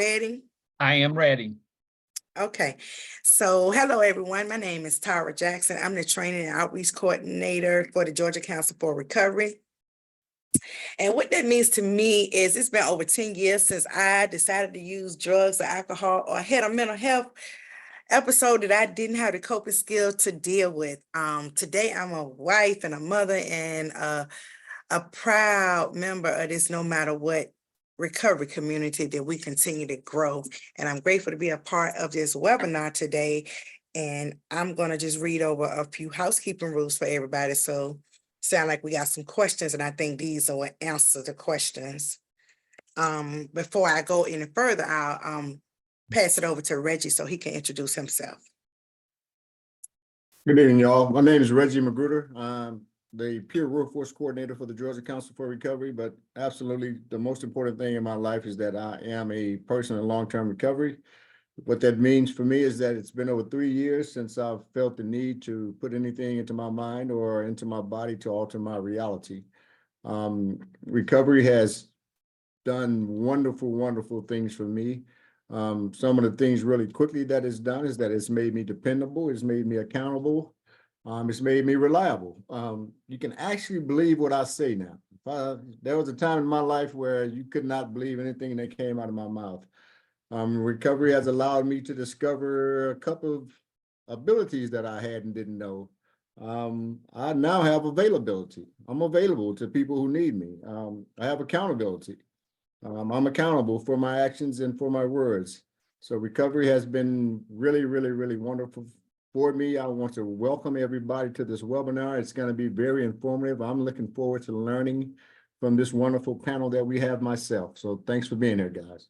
Ready? I am ready. Okay. So, hello, everyone. My name is Tara Jackson. I'm the training and outreach coordinator for the Georgia Council for Recovery. And what that means to me is it's been over 10 years since I decided to use drugs or alcohol or had a mental health episode that I didn't have the coping skills to deal with. Today, I'm a wife and a mother and a proud member of this No Matter What recovery community that we continue to grow. And I'm grateful to be a part of this webinar today. And I'm going to just read over a few housekeeping rules for everybody. So sound like we got some questions, and I think these are what answer the questions. Before I go any further, I'll pass it over to Reggie so he can introduce himself. Good evening, y'all. My name is Reggie Magruder. I'm the peer workforce coordinator for the Georgia Council for Recovery, but absolutely the most important thing in my life is that I am a person in long-term recovery. What that means for me is that it's been over 3 years since I've felt the need to put anything into my mind or into my body to alter my reality. Recovery has done wonderful, wonderful things for me. Some of the things really quickly that it's done is that it's made me dependable, it's made me accountable, it's made me reliable. You can actually believe what I say now. There was a time in my life where you could not believe anything that came out of my mouth. Recovery has allowed me to discover a couple of abilities that I had and didn't know. I now have availability. I'm available to people who need me. I have accountability. I'm accountable for my actions and for my words. So recovery has been really, really, really wonderful for me. I want to welcome everybody to this webinar. It's going to be very informative. I'm looking forward to learning from this wonderful panel that we have myself. So thanks for being here, guys.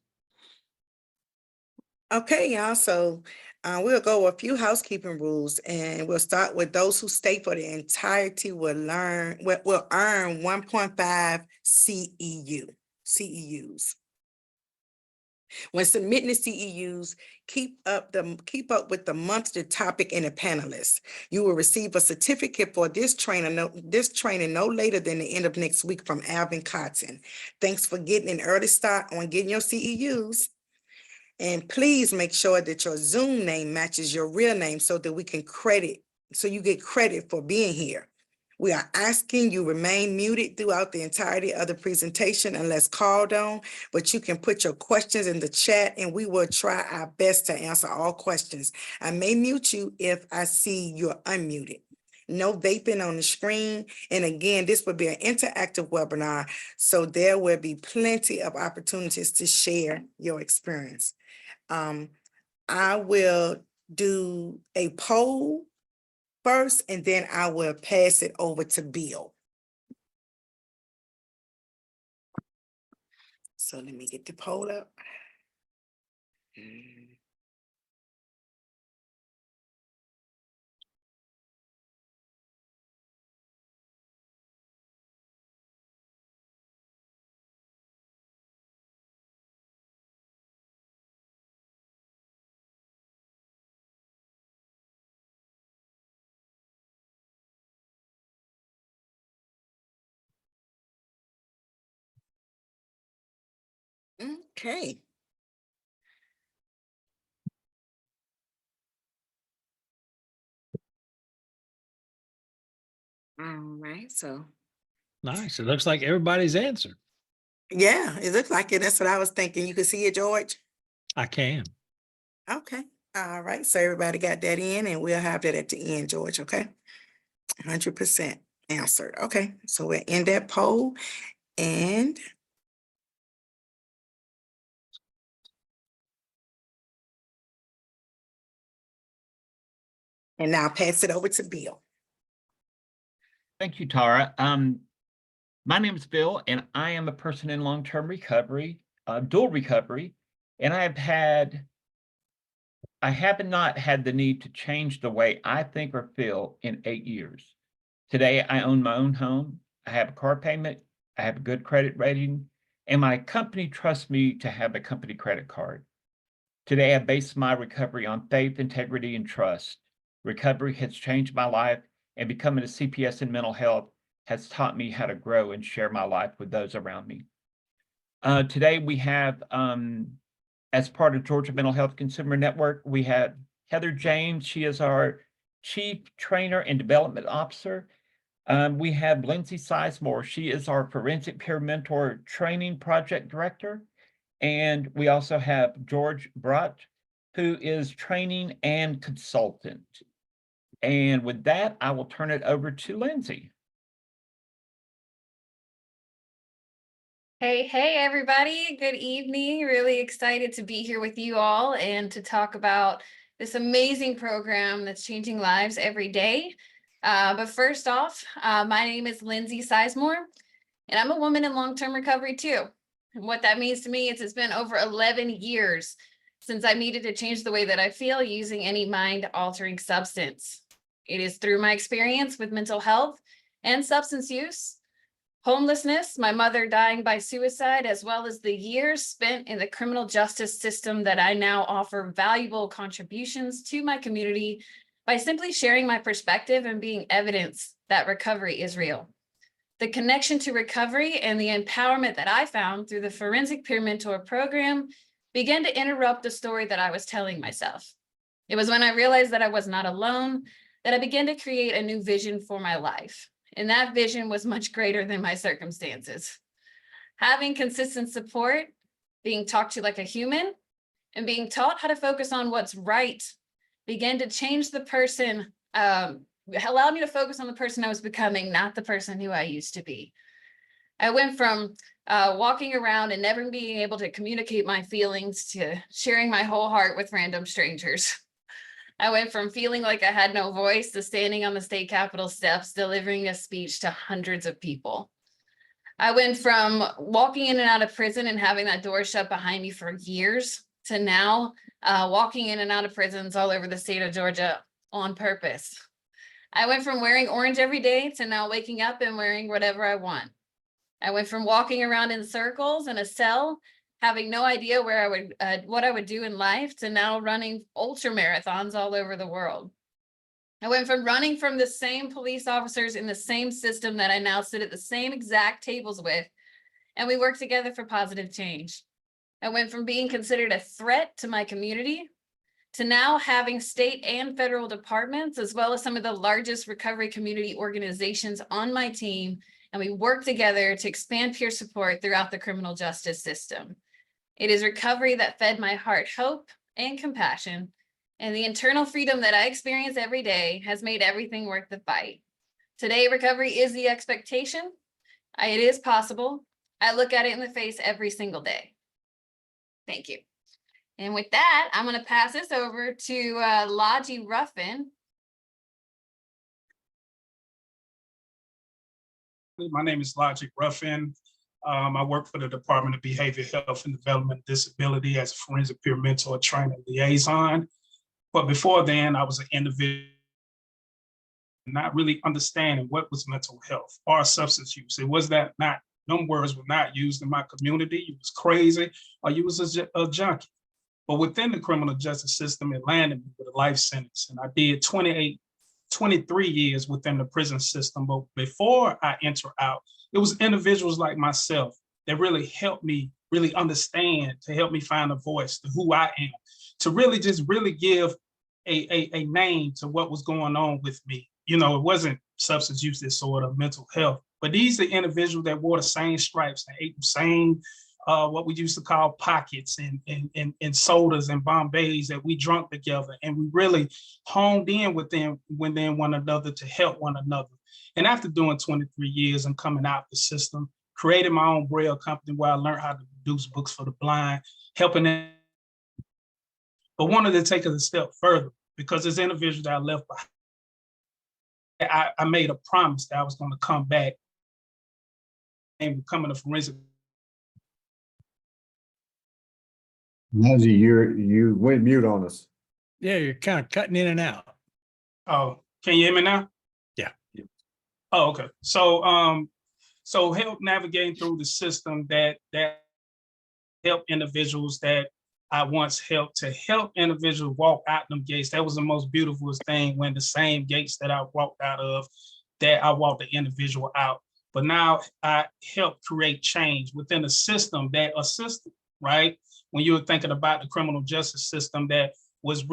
Okay, y'all. So we'll go with a few housekeeping rules, and we'll start with those who stay for the entirety will earn 1.5 CEUs. When submitting the CEUs, keep up with the monthly topic and the panelists. You will receive a certificate for this training no later than the end of next week from Alvin Cotton. Thanks for getting an early start on getting your CEUs. And please make sure that your Zoom name matches your real name so that we can so you get credit for being here. We are asking you remain muted throughout the entirety of the presentation unless called on, but you can put your questions in the chat and we will try our best to answer all questions. I may mute you if I see you're unmuted. No vaping on the screen. And again, this will be an interactive webinar, so there will be plenty of opportunities to share your experience. I will do a poll first, and then I will pass it over to Bill. So let me get the poll up. Okay. All right, so. Nice. It looks like everybody's answered. Yeah, it looks like it. That's what I was thinking. You can see it, George? I can. Okay. All right. So everybody got that in, and we'll have that at the end, George. Okay. 100% answered. Okay. So we'll end that poll, and now pass it over to Bill. Thank you, Tara. My name is Bill, and I am a person in long-term recovery, dual recovery, and I have not had the need to change the way I think or feel in 8 years. Today, I own my own home. I have a car payment. I have a good credit rating, and my company trusts me to have a company credit card. Today, I base my recovery on faith, integrity, and trust. Recovery has changed my life, and becoming a CPS in mental health has taught me how to grow and share my life with those around me. Today, we have as part of Georgia Mental Health Consumer Network, we have Heather James. She is our Chief Trainer and Development Officer. We have Lindsay Sizemore. She is our Forensic Peer Mentor Training Project Director. And we also have George Brutt, who is training and consultant. And with that, I will turn it over to Lindsay. Hey, everybody. Good evening. Really excited to be here with you all and to talk about this amazing program that's changing lives every day. But first off, my name is Lindsay Sizemore, and I'm a woman in long-term recovery too. And what that means to me is it's been over 11 years since I needed to change the way that I feel using any mind-altering substance. It is through my experience with mental health and substance use, homelessness, my mother dying by suicide, as well as the years spent in the criminal justice system that I now offer valuable contributions to my community by simply sharing my perspective and being evidence that recovery is real. The connection to recovery and the empowerment that I found through the Forensic Peer Mentor program began to interrupt the story that I was telling myself. It was when I realized that I was not alone that I began to create a new vision for my life. And that vision was much greater than my circumstances. Having consistent support, being talked to like a human, and being taught how to focus on what's right began to change the person, allowed me to focus on the person I was becoming, not the person who I used to be. I went from walking around and never being able to communicate my feelings to sharing my whole heart with random strangers. I went from feeling like I had no voice to standing on the state capitol steps, delivering a speech to hundreds of people. I went from walking in and out of prison and having that door shut behind me for years to now walking in and out of prisons all over the state of Georgia on purpose. I went from wearing orange every day to now waking up and wearing whatever I want. I went from walking around in circles in a cell, having no idea where I would, what I would do in life, to now running ultra marathons all over the world. I went from running from the same police officers in the same system that I now sit at the same exact tables with, and we work together for positive change. I went from being considered a threat to my community to now having state and federal departments, as well as some of the largest recovery community organizations on my team, and we work together to expand peer support throughout the criminal justice system. It is recovery that fed my heart hope and compassion, and the internal freedom that I experience every day has made everything worth the fight. Today, recovery is the expectation. It is possible. I look at it in the face every single day. Thank you. And with that, I'm going to pass this over to Laji Ruffin. My name is Logic Ruffin. I work for the Department of Behavior Health and Development and Disability as a forensic peer mentor training liaison. But before then, I was an individual not really understanding what was mental health or substance use. It was that not, them words were not used in my community. You was crazy or you was a junkie. But within the criminal justice system, it landed me with a life sentence. And I did 23 years within the prison system. But before I enter out, it was individuals like myself that really helped me really understand, to help me find a voice to who I am, to really just really give a name to what was going on with me. You know, it wasn't substance use disorder, mental health, but these are individuals that wore the same stripes and ate the same, what we used to call pockets and sodas and Bombays that we drank together. And we really honed in within one another to help one another. And after doing 23 years and coming out the system, created my own Braille company where I learned how to produce books for the blind, helping them. But wanted to take it a step further because as individuals that I left behind, I made a promise that I was going to come back and becoming a forensic. Lindsay, you went mute on us. Yeah, you're kind of cutting in and out. Oh, can you hear me now? Yeah. Oh, okay. So, so help navigating through the system that help individuals that I once helped, to help individuals walk out them gates. That was the most beautiful thing, when the same gates that I walked out of, that I walked the individual out. But now I help create change within a system that assisted, right? when you were thinking about the criminal justice system that was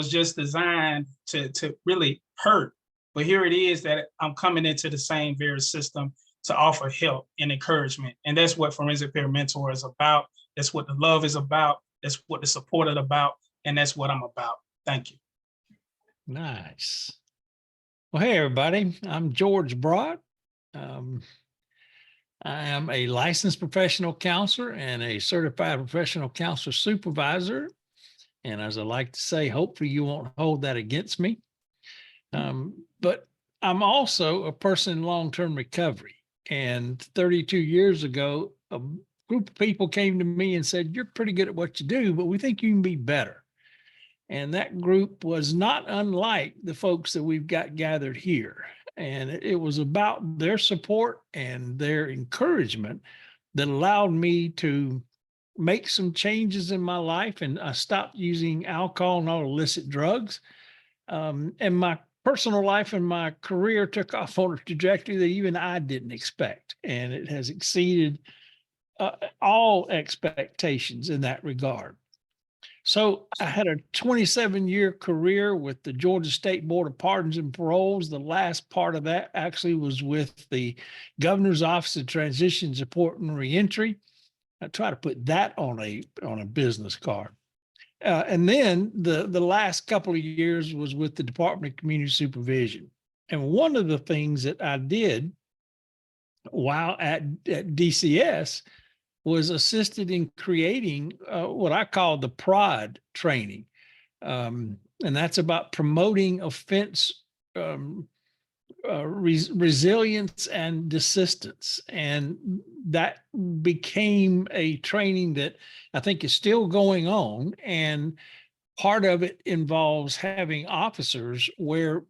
just designed to really hurt. But here it is that I'm coming into the same very system to offer help and encouragement. And that's what Forensic Peer Mentor is about. That's what the love is about. That's what the support is about. And that's what I'm about. Thank you. Nice. Well, hey, everybody. I'm George Broad. I am a licensed professional counselor and a certified professional counselor supervisor. And as I like to say, hopefully you won't hold that against me. But I'm also a person in long-term recovery. And 32 years ago, a group of people came to me and said, "You're pretty good at what you do, but we think you can be better." And that group was not unlike the folks that we've got gathered here. And it was about their support and their encouragement that allowed me to make some changes in my life. And I stopped using alcohol and all illicit drugs. And my personal life and my career took off on a trajectory that even I didn't expect. And it has exceeded all expectations in that regard. So I had a 27-year career with the Georgia State Board of Pardons and Paroles. The last part of that actually was with the Governor's Office of Transition Support and Reentry. I try to put that on a business card. And then the last couple of years was with the Department of Community Supervision. And one of the things that I did while at DCS was assisted in creating what I call the PROD training. And that's about promoting offense resilience and desistance. And that became a training that I think is still going on. And part of it involves having officers wear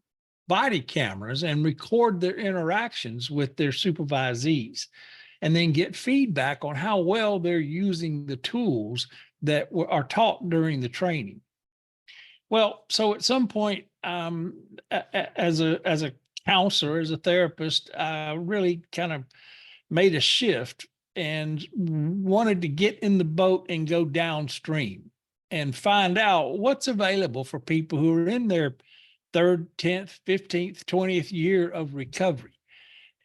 body cameras and record their interactions with their supervisees, and then get feedback on how well they're using the tools that are taught during the training. Well, so at some point, as a counselor, as a therapist, I really kind of made a shift and wanted to get in the boat and go downstream and find out what's available for people who are in their 3rd, 10th, 15th, 20th year of recovery.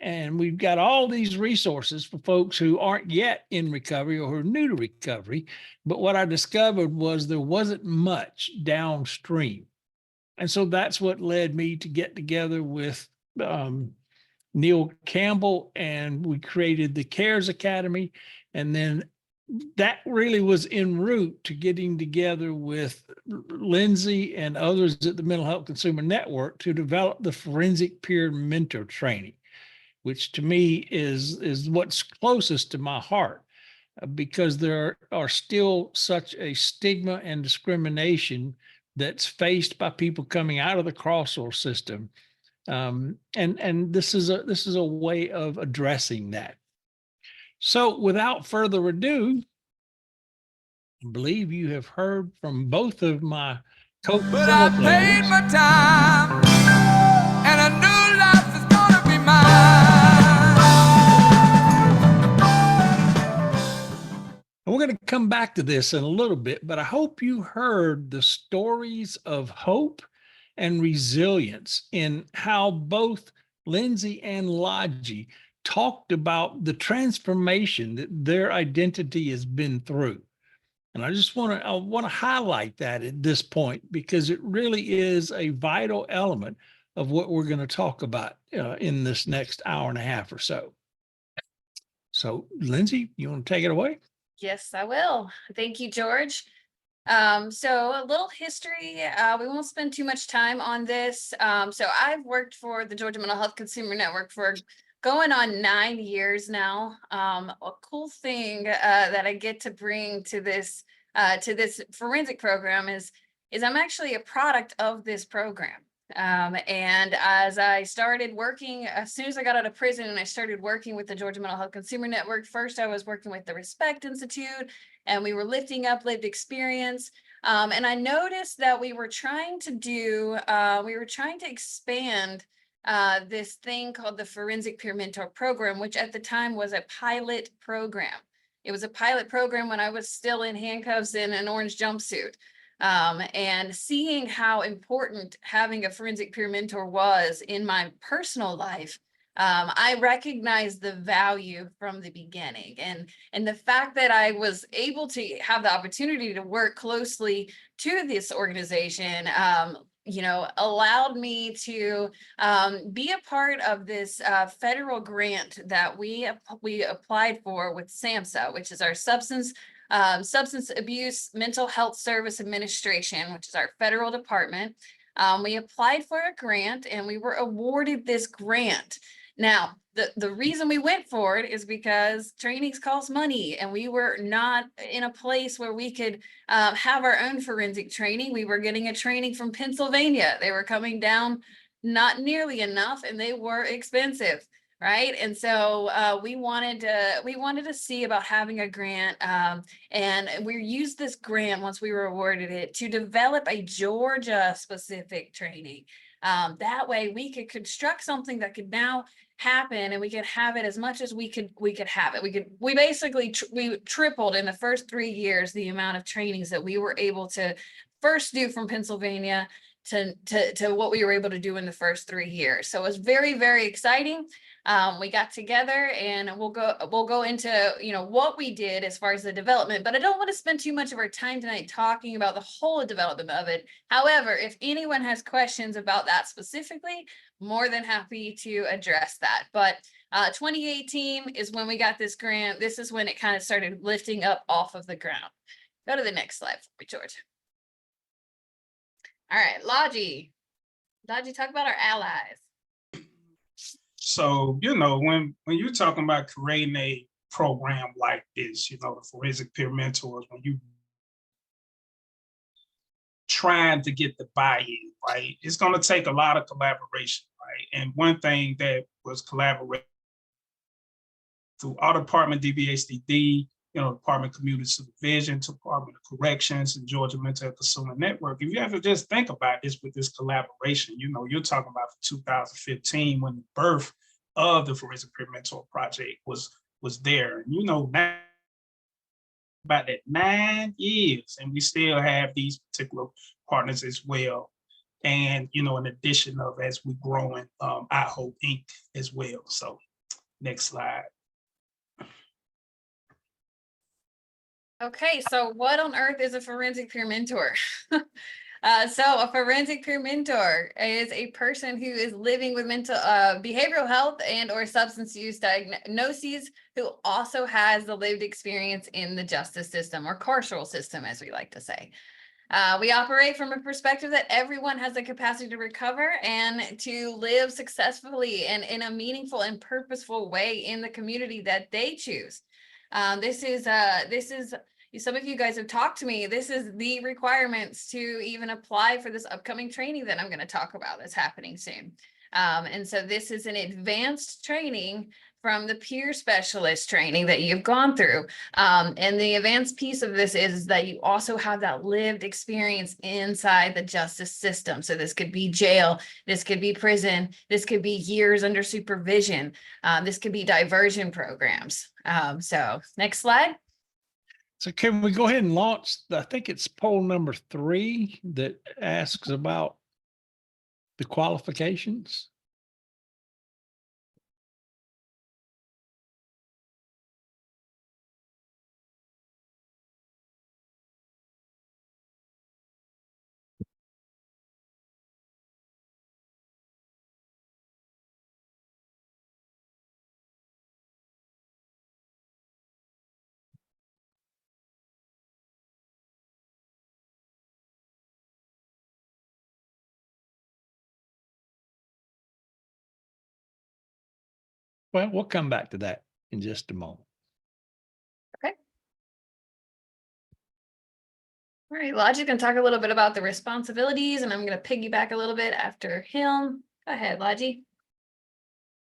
And we've got all these resources for folks who aren't yet in recovery or who are new to recovery. But what I discovered was there wasn't much downstream. And so that's what led me to get together with Neil Campbell, and we created the CARES Academy. And then that really was en route to getting together with Lindsay and others at the Mental Health Consumer Network to develop the Forensic Peer Mentor training, which to me is what's closest to my heart, because there are still such a stigma and discrimination that's faced by people coming out of the Crossroads system. And this is a way of addressing that. So without further ado, I believe you have heard from both of my co-facilitators. But I paid my time, and I knew life is gonna be mine. And we're going to come back to this in a little bit, but I hope you heard the stories of hope and resilience in how both Lindsay and Logie talked about the transformation that their identity has been through. And I just want to highlight that at this point, because it really is a vital element of what we're going to talk about in this next hour and a half or so. So, Lindsay, you want to take it away? Yes, I will. Thank you, George. So a little history, we won't spend too much time on this. So I've worked for the Georgia Mental Health Consumer Network for going on 9 years now. A cool thing that I get to bring to this forensic program is I'm actually a product of this program. And as I started working, as soon as I got out of prison and I started working with the Georgia Mental Health Consumer Network, first I was working with the Respect Institute, and we were lifting up lived experience. And I noticed that we were trying to expand this thing called the Forensic Peer Mentor Program, which at the time was a pilot program. It was a pilot program when I was still in handcuffs and an orange jumpsuit. And seeing how important having a forensic peer mentor was in my personal life, I recognized the value from the beginning, and the fact that I was able to have the opportunity to work closely to this organization, allowed me to be a part of this federal grant that we applied for with SAMHSA, which is our Substance Abuse Mental Health Service Administration, which is our federal department. We applied for a grant and we were awarded this grant. Now, the reason we went for it is because trainings cost money, and we were not in a place where we could have our own forensic training. We were getting a training from Pennsylvania. They were coming down not nearly enough, and they were expensive, right? And so we wanted to see about having a grant, and we used this grant once we were awarded it to develop a Georgia specific training. That way we could construct something that could now happen, and we could have it as much as we could have it. We basically we tripled in the first 3 years the amount of trainings that we were able to first do from Pennsylvania to what we were able to do in the first 3 years. So it was very, very exciting. We got together, and we'll go into, what we did as far as the development, but I don't want to spend too much of our time tonight talking about the whole development of it. However, if anyone has questions about that specifically, more than happy to address that. But 2018 is when we got this grant. This is when it kind of started lifting up off of the ground. Go to the next slide for me, George. All right, Logi, talk about our allies. So, when you're talking about creating a program like this, the forensic peer mentors, when you trying to get the buy-in, right, it's going to take a lot of collaboration, right? And one thing that was collaborated through our department, DBHDD, Department of Community Supervision, Department of Corrections, and Georgia Mental Health Consumer Network. If you ever just think about this with this collaboration, you're talking about 2015 when the birth of the Forensic Peer Mentor Project was there. Now about that 9 years, and we still have these particular partners as well. And, in addition of as we growing, I Hope Inc. as well. So next slide. Okay, so what on earth is a forensic peer mentor? So a forensic peer mentor is a person who is living with mental behavioral health and or substance use diagnoses, who also has the lived experience in the justice system, or carceral system, as we like to say. We operate from a perspective that everyone has the capacity to recover and to live successfully and in a meaningful and purposeful way in the community that they choose. This is some of you guys have talked to me. This is the requirements to even apply for this upcoming training that I'm going to talk about that's happening soon. And so this is an advanced training from the peer specialist training that you've gone through. And the advanced piece of this is that you also have that lived experience inside the justice system. So this could be jail, this could be prison, this could be years under supervision, this could be diversion programs. So next slide. So can we go ahead and launch, I think it's poll number 3 that asks about the qualifications? Well, we'll come back to that in just a moment. All right, Logic's going to talk a little bit about the responsibilities, and I'm going to piggyback a little bit after him. Go ahead, Logic.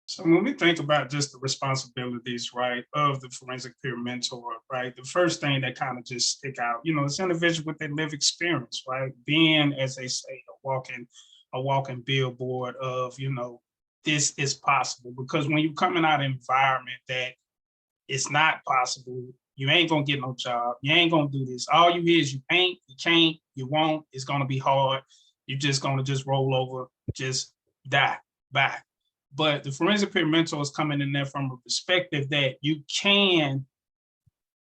So when we think about just the responsibilities, right, of the forensic peer mentor, right, the first thing that kind of just stick out, it's individual with their lived experience, right, being, as they say, a walking billboard of, this is possible. Because when you come in an environment that it's not possible, You ain't gonna get no job. You ain't gonna do this. All you hear is you ain't, you can't, you won't. It's gonna be hard. You're just gonna just roll over, just die, bye. But the forensic peer mentor is coming in there from a perspective that you can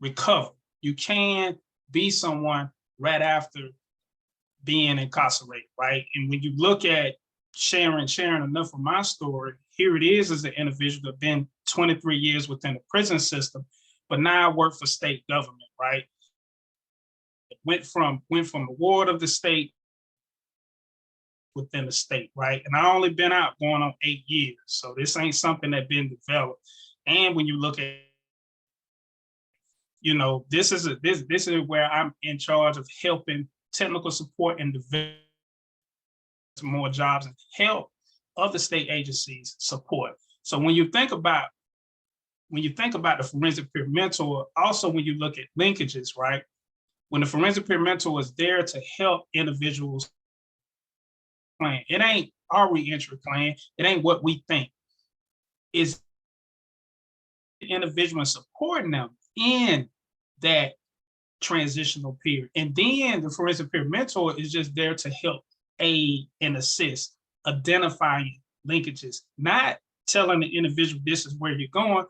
recover. You can be someone right after being incarcerated, right? And when you look at sharing enough of my story, here it is as an individual that been 23 years within the prison system, but now I work for state government, right? Went from the ward of the state within the state, right? And I only been out going on 8 years. So this ain't something that been developed. And when you look at, you know, this is where I'm in charge of helping technical support and develop more jobs and help other state agencies support. So when you think about the forensic peer mentor, also when you look at linkages, right? When the forensic peer mentor is there to help individuals plan, it ain't our reentry plan, it ain't what we think. It's the individual supporting them in that transitional period. And then the forensic peer mentor is just there to help aid and assist, identifying linkages, not telling the individual this is where you're going,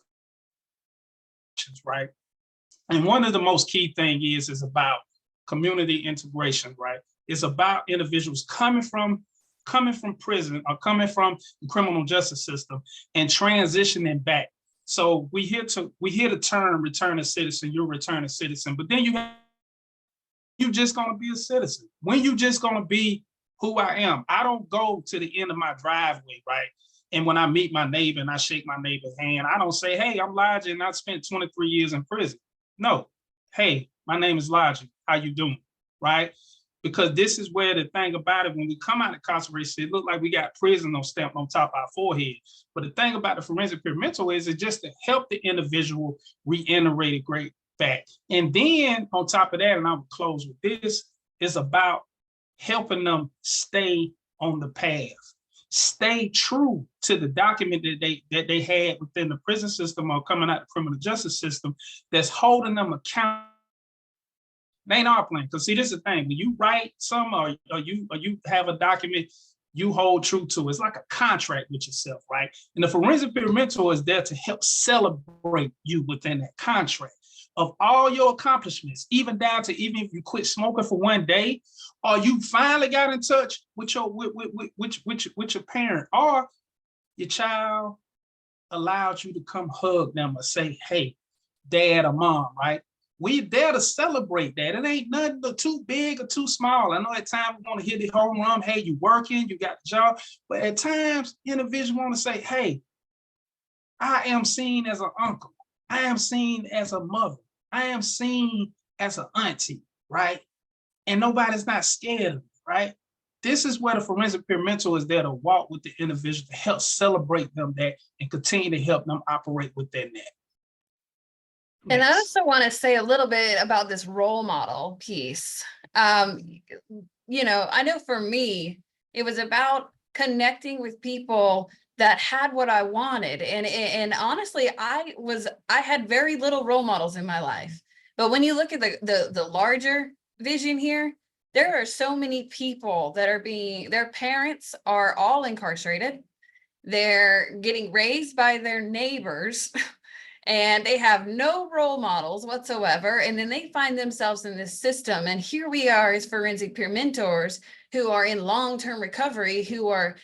right? And one of the most key thing is about community integration, right? It's about individuals coming from prison or coming from the criminal justice system and transitioning back. So we hear the term return a citizen, you're return a citizen, but then you just gonna be a citizen. When you just gonna be who I am. I don't go to the end of my driveway, right? And when I meet my neighbor and I shake my neighbor's hand, I don't say, hey, I'm Lodgy and I spent 23 years in prison. No, hey, my name is Lodgy, how you doing, right? Because this is where the thing about it, when we come out of incarceration, it look like we got prison stamped on top of our forehead. But the thing about the forensic peer mentor is it just to help the individual reiterate a great fact. And then on top of that, and I will close with this, is about helping them stay on the path, stay true to the document that they had within the prison system or coming out of the criminal justice system that's holding them accountable. They ain't our plan. Because see, this is the thing. When you write some or you have a document you hold true to, it's like a contract with yourself, right? And the forensic peer mentor is there to help celebrate you within that contract of all your accomplishments, even down to even if you quit smoking for one day, or you finally got in touch with your parent, or your child allowed you to come hug them or say, hey, dad or mom, right? We there to celebrate that. It ain't nothing too big or too small. I know at times we want to hit the home run. Hey, you working, you got the job. But at times, individuals want to say, hey, I am seen as an uncle. I am seen as a mother. I am seen as an auntie, right? And nobody's not scared of it, right? This is where the forensic peer mentor is there to walk with the individual to help celebrate them that and continue to help them operate within that. And I also want to say a little bit about this role model piece. You know, I know for me, it was about connecting with people that had what I wanted. And honestly, I had very little role models in my life. But when you look at the larger vision here, there are so many people that are their parents are all incarcerated. They're getting raised by their neighbors. And they have no role models whatsoever. And then they find themselves in this system. And here we are as forensic peer mentors who are in long-term recovery, who are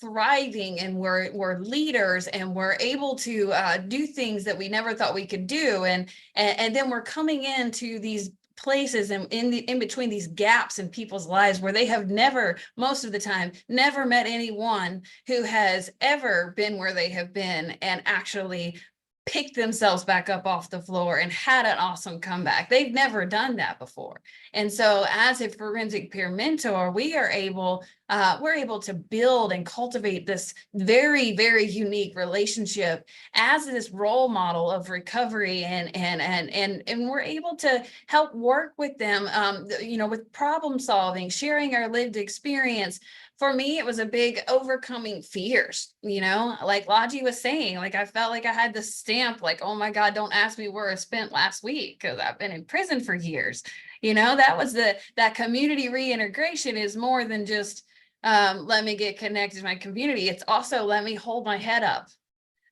thriving, and we're leaders, and we're able to do things that we never thought we could do. And then we're coming into these places and in between these gaps in people's lives where they have never, most of the time, never met anyone who has ever been where they have been and actually picked themselves back up off the floor and had an awesome comeback. They've never done that before. And so as a forensic peer mentor, we're able to build and cultivate this very, very unique relationship as this role model of recovery, and we're able to help work with them, you know, with problem solving, sharing our lived experience. For me, it was a big overcoming fears, you know, like Lodgy was saying, like I felt like I had this stamp like, oh my God, don't ask me where I spent last week because I've been in prison for years. You know, that was that community reintegration is more than just let me get connected to my community. It's also let me hold my head up.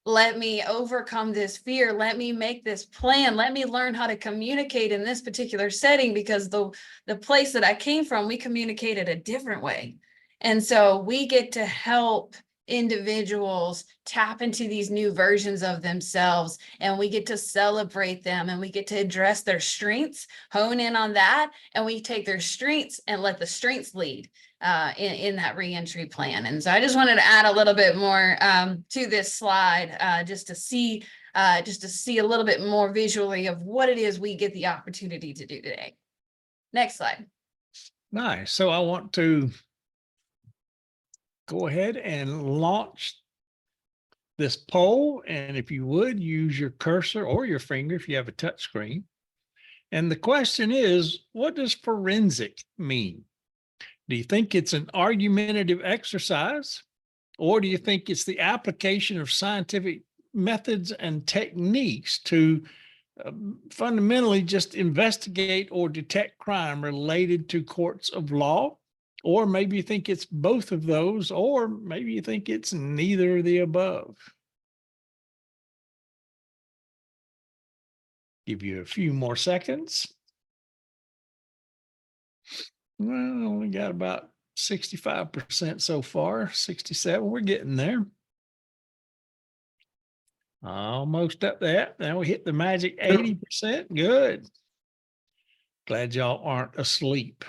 Let me overcome this fear. Let me make this plan. Let me learn how to communicate in this particular setting, because the place that I came from, we communicated a different way. And so we get to help individuals tap into these new versions of themselves, and we get to celebrate them, and we get to address their strengths, hone in on that, and we take their strengths and let the strengths lead in that reentry plan. And so I just wanted to add a little bit more to this slide, just to see a little bit more visually of what it is we get the opportunity to do today. Next slide. Nice. So I want to go ahead and launch this poll. And if you would, use your cursor or your finger if you have a touch screen. And the question is, what does forensic mean? Do you think it's an argumentative exercise, or do you think it's the application of scientific methods and techniques to fundamentally just investigate or detect crime related to courts of law? Or maybe you think it's both of those, or maybe you think it's neither of the above. Give you a few more seconds. Well, only got about 65% so far, 67. We're getting there. Almost up there. Now we hit the magic 80%. Good. Glad y'all aren't asleep.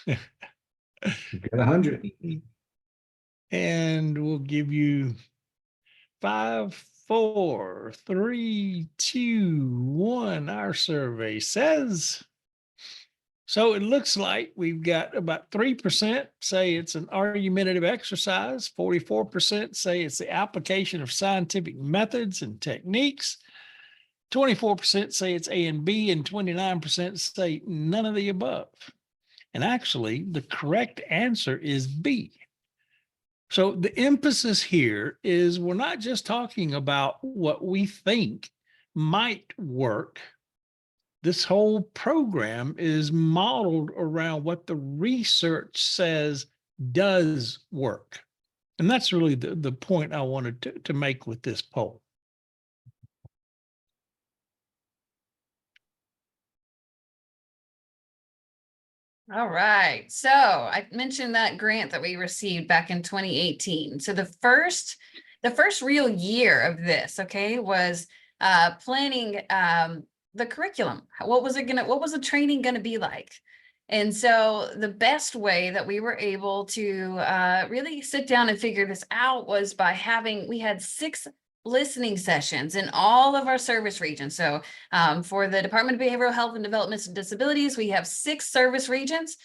Got 100. And we'll give you 5, 4, 3, 2, 1. Our survey says. So it looks like we've got about 3% say it's an argumentative exercise, 44% say it's the application of scientific methods and techniques, 24% say it's A and B, and 29% say none of the above. And actually, the correct answer is B. So the emphasis here is we're not just talking about what we think might work. This whole program is modeled around what the research says does work. And that's really the point I wanted to make with this poll. All right. So I mentioned that grant that we received back in 2018. So the first real year of this, okay, was planning the curriculum. What was the training gonna be like? And so the best way that we were able to really sit down and figure this out was by we had 6 listening sessions in all of our service regions. So for the Department of Behavioral Health and Development and Disabilities, we have 6 service regions.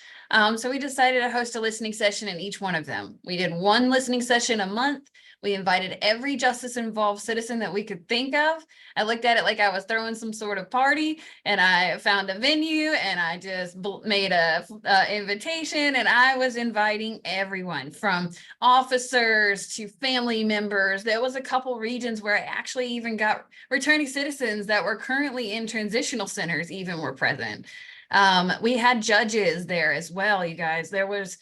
So we decided to host a listening session in each one of them. We did 1 listening session a month. We invited every justice-involved citizen that we could think of. I looked at it like I was throwing some sort of party, and I found a venue, and I just made a invitation, and I was inviting everyone from officers to family members. There was a couple regions where I actually even got returning citizens that were currently in transitional centers even were present. We had judges there as well, you guys. There was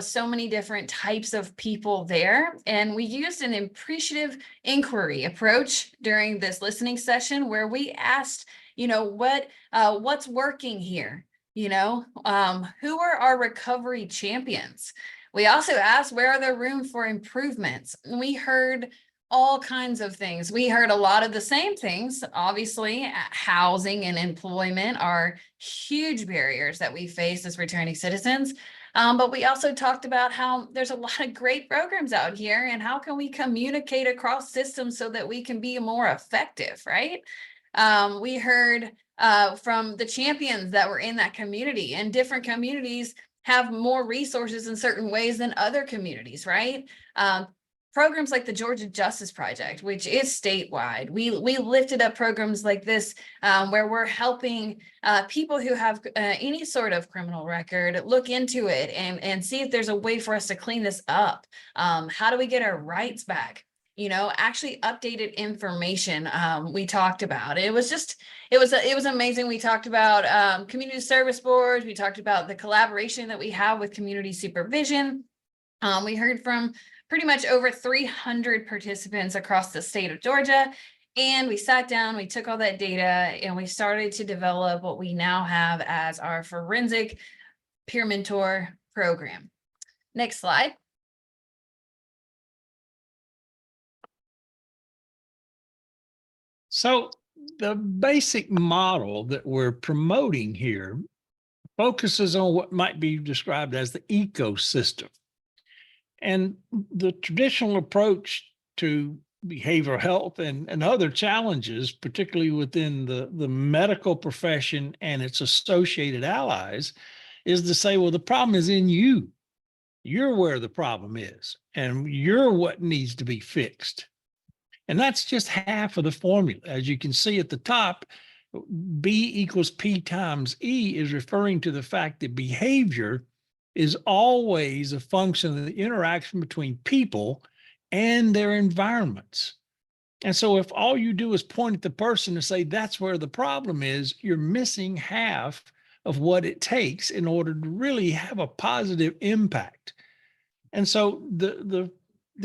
so many different types of people there, and we used an appreciative inquiry approach during this listening session where we asked, what's working here? Who are our recovery champions? We also asked, where are there room for improvements? And we heard all kinds of things. We heard a lot of the same things. Obviously, housing and employment are huge barriers that we face as returning citizens. But we also talked about how there's a lot of great programs out here, and how can we communicate across systems so that we can be more effective, right? We heard from the champions that were in that community, and different communities have more resources in certain ways than other communities, right? Programs like the Georgia Justice Project, which is statewide. We lifted up programs like this where we're helping people who have any sort of criminal record look into it and see if there's a way for us to clean this up. How do we get our rights back? actually updated information we talked about. It was amazing. We talked about community service boards. We talked about the collaboration that we have with community supervision. We heard from pretty much over 300 participants across the state of Georgia. And we sat down, we took all that data, and we started to develop what we now have as our forensic peer mentor program. Next slide. So the basic model that we're promoting here focuses on what might be described as the ecosystem. And the traditional approach to behavioral health and other challenges, particularly within the medical profession and its associated allies, is to say, well, the problem is in you. You're where the problem is, and you're what needs to be fixed. And that's just half of the formula. As you can see at the top, B equals P times E is referring to the fact that behavior is always a function of the interaction between people and their environments. And so if all you do is point at the person and say, that's where the problem is, you're missing half of what it takes in order to really have a positive impact. And so the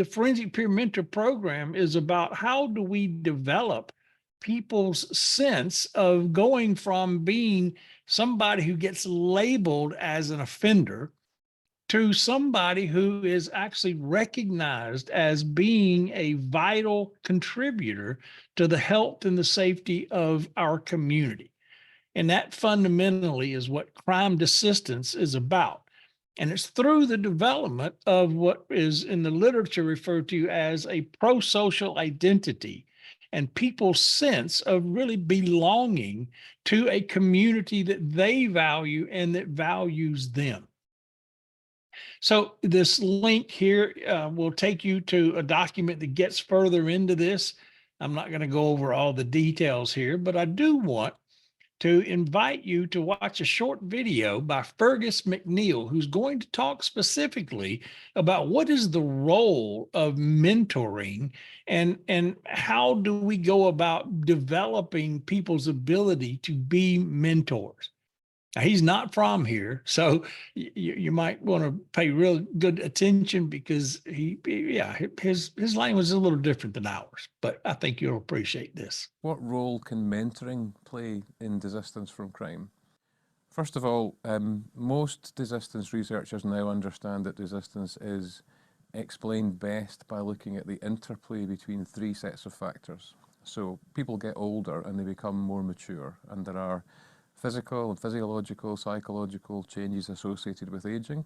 Forensic Peer Mentor program is about how do we develop people's sense of going from being somebody who gets labeled as an offender to somebody who is actually recognized as being a vital contributor to the health and the safety of our community. And that fundamentally is what crime desistance is about. And it's through the development of what is in the literature referred to as a pro-social identity and people's sense of really belonging to a community that they value and that values them. So this link here will take you to a document that gets further into this. I'm not going to go over all the details here, but I do want to invite you to watch a short video by Fergus McNeil, who's going to talk specifically about what is the role of mentoring and how do we go about developing people's ability to be mentors. Now, he's not from here, so you might want to pay real good attention because his language is a little different than ours, but I think you'll appreciate this. What role can mentoring play in desistance from crime? First of all, most desistance researchers now understand that desistance is explained best by looking at the interplay between three sets of factors. So people get older and they become more mature, and there are physical and physiological, psychological changes associated with aging.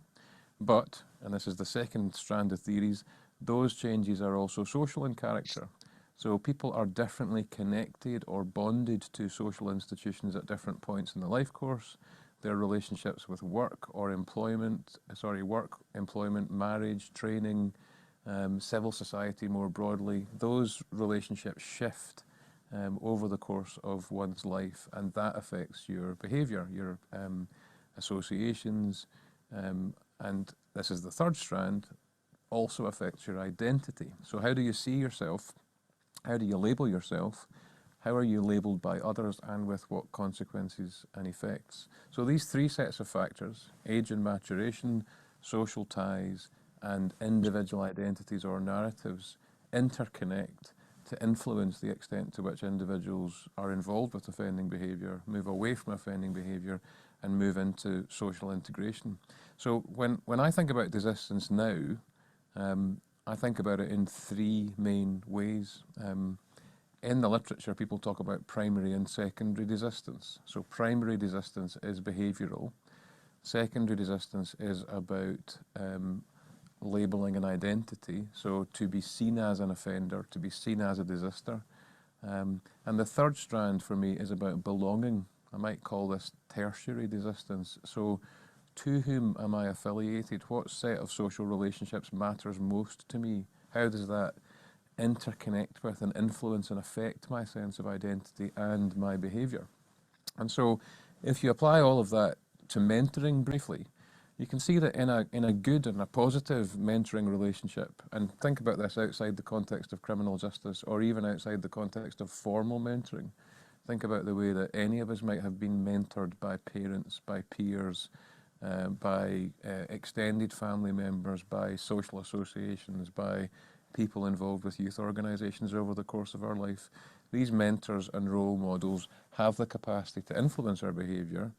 But, and this is the second strand of theories, those changes are also social in character. So people are differently connected or bonded to social institutions at different points in the life course. Their relationships with work or employment, marriage, training, civil society more broadly, those relationships shift over the course of one's life, and that affects your behavior, your associations, and this is the third strand, also affects your identity. So how do you see yourself? How do you label yourself? How are you labeled by others, and with what consequences and effects? So these three sets of factors, age and maturation, social ties, and individual identities or narratives, interconnect to influence the extent to which individuals are involved with offending behaviour, move away from offending behaviour, and move into social integration. So when I think about desistance now, I think about it in three main ways. In the literature, people talk about primary and secondary desistance. So primary desistance is behavioural. Secondary desistance is about labelling an identity, so to be seen as an offender, to be seen as a desister. And the third strand for me is about belonging. I might call this tertiary desistance. So to whom am I affiliated? What set of social relationships matters most to me? How does that interconnect with and influence and affect my sense of identity and my behaviour? And so if you apply all of that to mentoring briefly, you can see that in a good and a positive mentoring relationship, and think about this outside the context of criminal justice or even outside the context of formal mentoring. Think about the way that any of us might have been mentored by parents, by peers, by extended family members, by social associations, by people involved with youth organizations over the course of our life. These mentors and role models have the capacity to influence our behavior,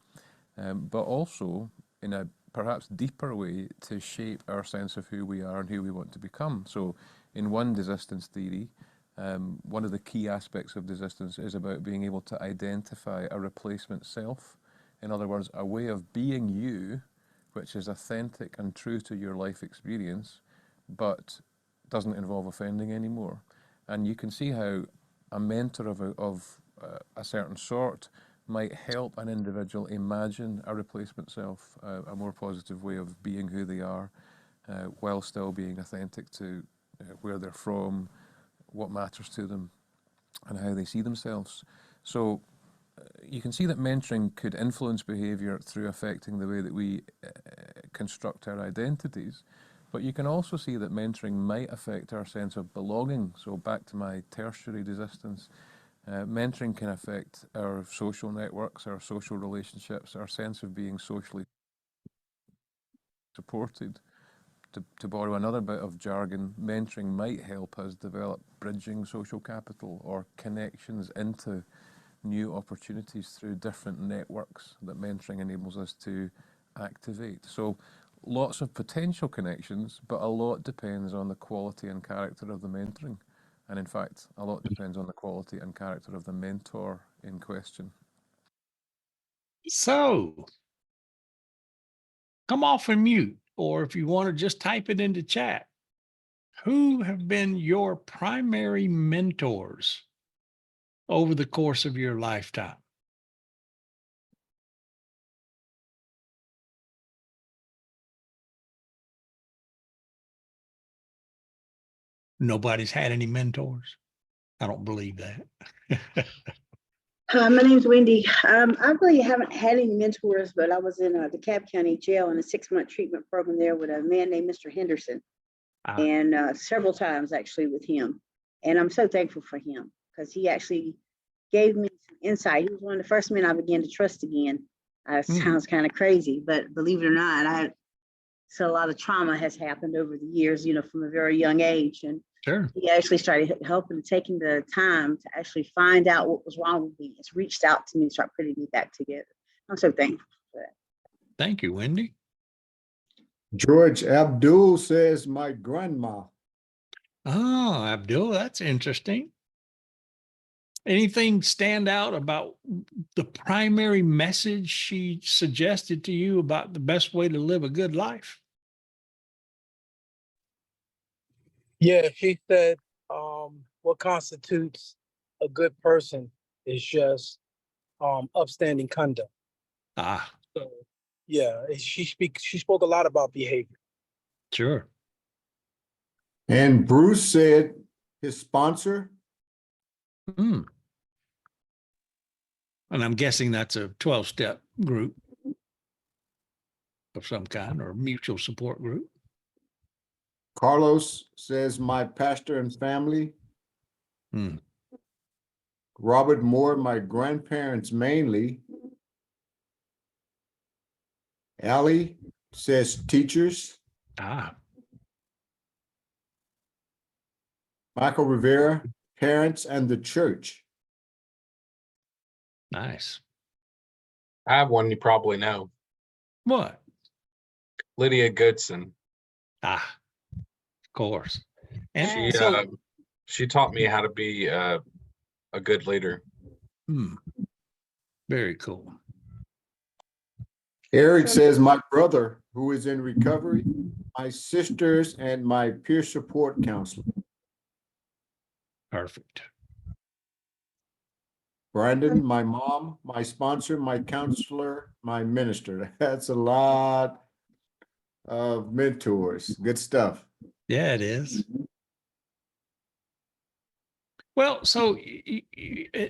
but also in a perhaps deeper way to shape our sense of who we are and who we want to become. So in one desistance theory, one of the key aspects of desistance is about being able to identify a replacement self. In other words, a way of being you, which is authentic and true to your life experience, but doesn't involve offending anymore. And you can see how a mentor of a certain sort might help an individual imagine a replacement self, a more positive way of being who they are, while still being authentic to where they're from, what matters to them, and how they see themselves. So you can see that mentoring could influence behavior through affecting the way that we construct our identities, but you can also see that mentoring might affect our sense of belonging. So back to my tertiary desistance, mentoring can affect our social networks, our social relationships, our sense of being socially supported. To borrow another bit of jargon, mentoring might help us develop bridging social capital or connections into new opportunities through different networks that mentoring enables us to activate. So lots of potential connections, but a lot depends on the quality and character of the mentoring. And in fact, a lot depends on the quality and character of the mentor in question. So come off and mute, or if you want to just type it into chat. Who have been your primary mentors over the course of your lifetime? Nobody's had any mentors. I don't believe that. Hi, my name's Wendy. I really haven't had any mentors, but I was in DeKalb County Jail in a 6-month treatment program there with a man named Mr. Henderson, and several times actually with him. And I'm so thankful for him because he actually gave me some insight. He was one of the first men I began to trust again. Sounds kind of crazy, but believe it or not, so a lot of trauma has happened over the years, from a very young age. And Sure. he actually started helping, taking the time to actually find out what was wrong with me. It's reached out to me to start putting me back together. I'm so thankful for that. Thank you, Wendy. George Abdul says, my grandma. Oh, Abdul, that's interesting. Anything stand out about the primary message she suggested to you about the best way to live a good life? Yeah, she said, what constitutes a good person is just upstanding conduct. Ah, So yeah, she spoke a lot about behavior. sure. And Bruce said his sponsor. Hmm. And I'm guessing that's a 12-step group of some kind or mutual support group. Carlos says, my pastor and family. Hmm. Robert Moore, my grandparents mainly. Allie says teachers. Ah, Michael Rivera, parents and the church. nice. I have one you probably know. What? Lydia Goodson. Ah, of course. And She so, she taught me how to be a good leader. very cool. Eric says, my brother who is in recovery, my sisters and my peer support counselor. Perfect. Brandon, my mom, my sponsor, my counselor, my minister. That's a lot of mentors. Good stuff. Yeah, it is. Well, so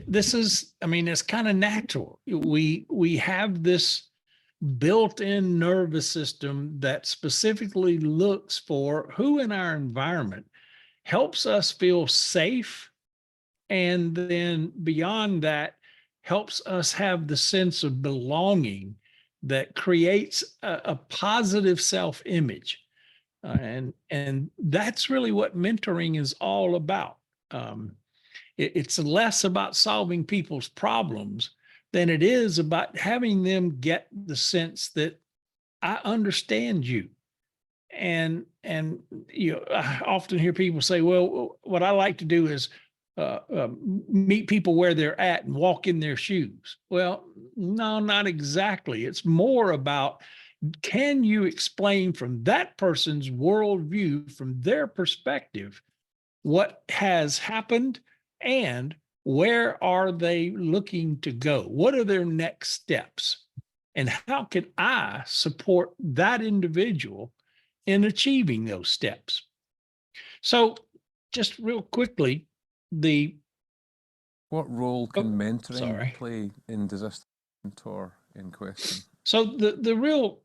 this is, I mean, it's kind of natural. We have this built-in nervous system that specifically looks for who in our environment helps us feel safe. And then beyond that, helps us have the sense of belonging that creates a positive self-image. And that's really what mentoring is all about. It's less about solving people's problems than it is about having them get the sense that I understand you. And you know, I often hear people say, well, what I like to do is meet people where they're at and walk in their shoes. Well, no, not exactly. It's more about, can you explain from that person's worldview, from their perspective, what has happened and where are they looking to go? What are their next steps? And how can I support that individual in achieving those steps? So just real quickly, What role can mentoring sorry. play in desistance mentor in question? So the real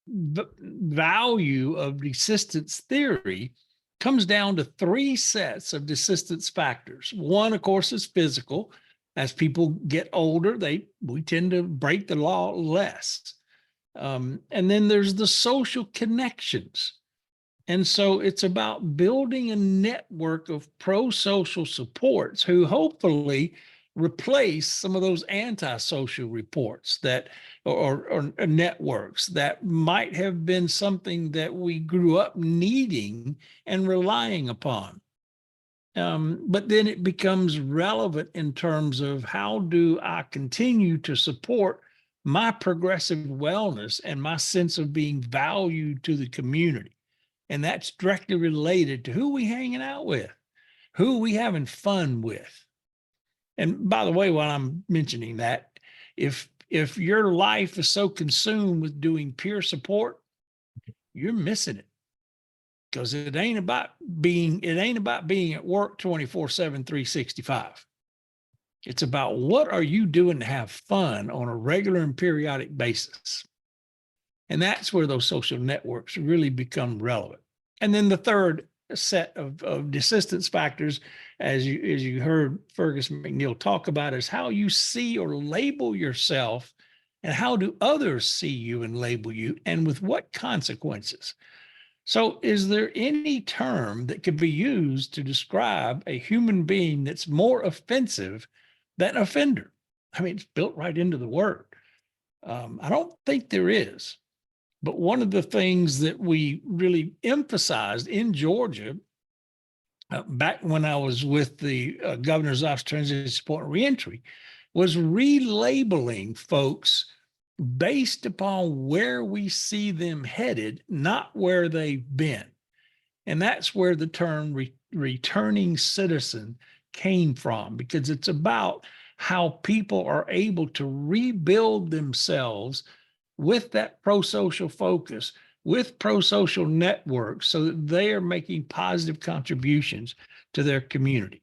value of desistance theory comes down to 3 sets of desistance factors. One, of course, is physical. As people get older, we tend to break the law less. And then there's the social connections. And so it's about building a network of pro-social supports who hopefully replace some of those antisocial reports that or networks that might have been something that we grew up needing and relying upon. But then it becomes relevant in terms of how do I continue to support my progressive wellness and my sense of being valued to the community. And that's directly related to who we hanging out with, who we having fun with. And by the way, while I'm mentioning that, if your life is so consumed with doing peer support, you're missing it. Because it ain't about being at work 24/7, 365. It's about what are you doing to have fun on a regular and periodic basis. And that's where those social networks really become relevant. And then the third set of desistance factors, as you heard Fergus McNeil talk about, is how you see or label yourself and how do others see you and label you and with what consequences. So is there any term that could be used to describe a human being that's more offensive than offender? I mean, it's built right into the word. I don't think there is. But one of the things that we really emphasized in Georgia, back when I was with the Governor's Office of Transition Support and Reentry, was relabeling folks based upon where we see them headed, not where they've been. And that's where the term returning citizen came from, because it's about how people are able to rebuild themselves with that pro-social focus, with pro-social networks, so that they are making positive contributions to their community.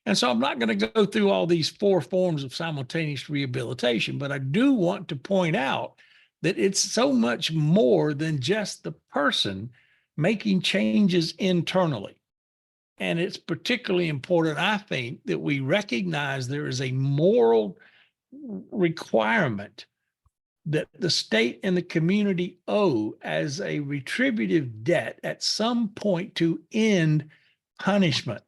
And so I'm not going to go through all these 4 forms of simultaneous rehabilitation, but I do want to point out that it's so much more than just the person making changes internally. And it's particularly important, I think, that we recognize there is a moral requirement that the state and the community owe as a retributive debt at some point to end punishment.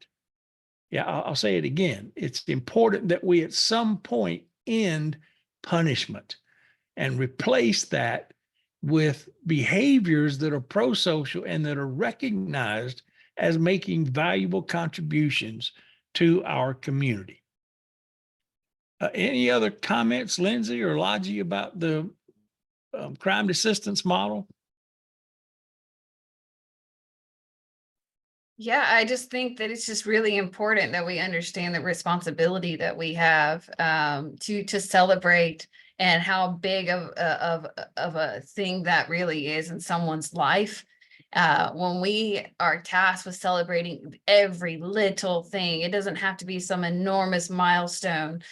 Yeah, I'll say it again. It's important that we at some point end punishment and replace that with behaviors that are pro-social and that are recognized as making valuable contributions to our community. Any other comments, Lindsay or Logie, about the crime desistance model? Yeah, I just think that it's just really important that we understand the responsibility that we have to celebrate and how big of a thing that really is in someone's life. When we are tasked with celebrating every little thing, it doesn't have to be some enormous milestone.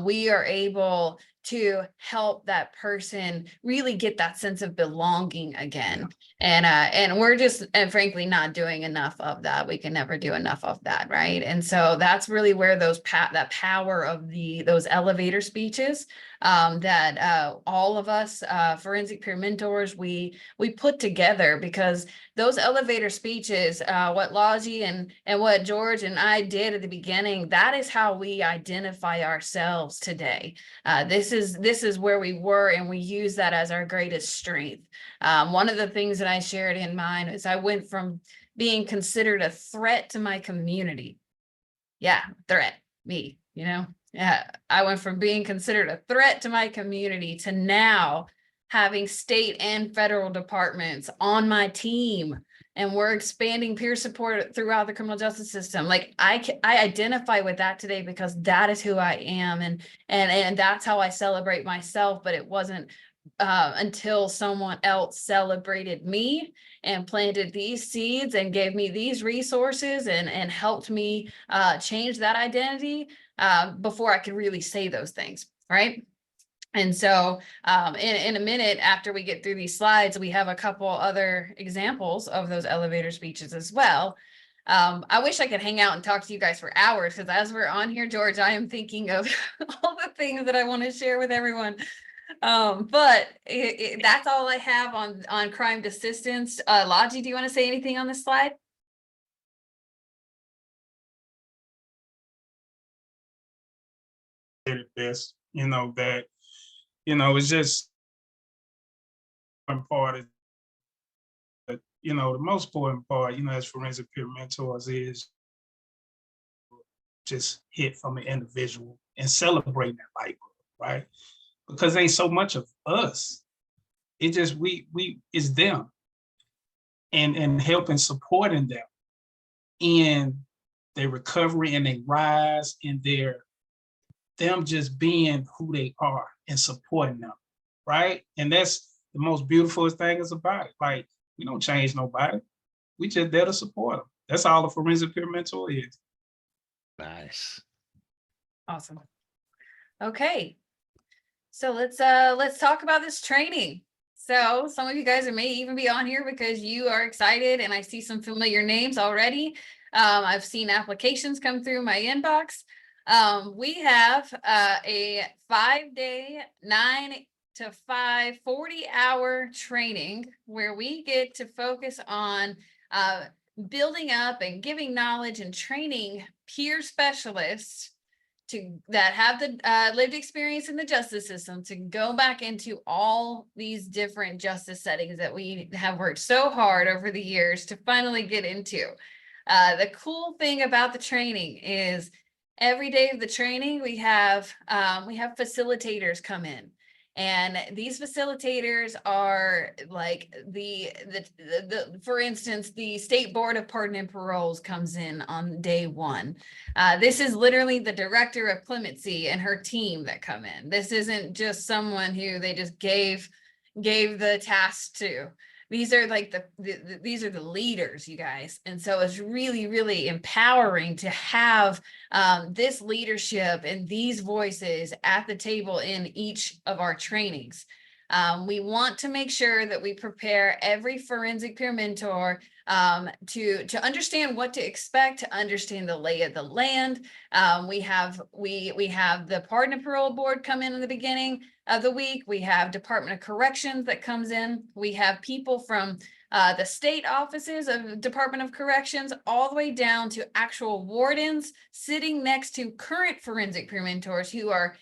We are able to help that person really get that sense of belonging again. And we're just, and frankly, not doing enough of that. We can never do enough of that, right? And so that's really where that power of those elevator speeches that all of us forensic peer mentors, we put together, because those elevator speeches, what Laji and what George and I did at the beginning, that is how we identify ourselves today. This is where we were, and we use that as our greatest strength. One of the things that I shared in mine is I went from being considered a threat to my community. Yeah, threat, me, you know? Yeah, I went from being considered a threat to my community to now having state and federal departments on my team, and we're expanding peer support throughout the criminal justice system. Like I identify with that today because that is who I am, and that's how I celebrate myself. But it wasn't until someone else celebrated me and planted these seeds and gave me these resources and helped me change that identity before I could really say those things, right? And so in a minute, after we get through these slides, we have a couple other examples of those elevator speeches as well. I wish I could hang out and talk to you guys for hours, because as we're on here, George, I am thinking of all the things that I want to share with everyone. But that's all I have on crime desistance. Laji, do you want to say anything on this slide? Best, that, it's just important. But, the most important part, as forensic peer mentors, is just hit from an individual and celebrating that light bulb, right? Because ain't so much of us. It just, it's them, and helping, supporting them in their recovery and their rise, and them just being who they are and supporting them, right? And that's the most beautiful thing is about it. Like, we don't change nobody. We just there to support them. That's all a forensic peer mentor is. Nice. Awesome. Okay. So let's talk about this training. So some of you guys may even be on here because you are excited, and I see some familiar names already. I've seen applications come through my inbox. We have a 5-day, 9 to 5, 40-hour training where we get to focus on building up and giving knowledge and training peer specialists that have the lived experience in the justice system to go back into all these different justice settings that we have worked so hard over the years to finally get into. The cool thing about the training is every day of the training, we have facilitators come in. And these facilitators are like for instance, the State Board of Pardon and Paroles comes in on day one. This is literally the director of clemency and her team that come in. This isn't just someone who they just gave the task to. These are like these are the leaders, you guys. And so it's really, really empowering to have this leadership and these voices at the table in each of our trainings. We want to make sure that we prepare every forensic peer mentor to understand what to expect, to understand the lay of the land. We have the Pardon and Parole Board come in the beginning of the week. We have Department of Corrections that comes in. We have people from the state offices of Department of Corrections all the way down to actual wardens sitting next to current forensic peer mentors who are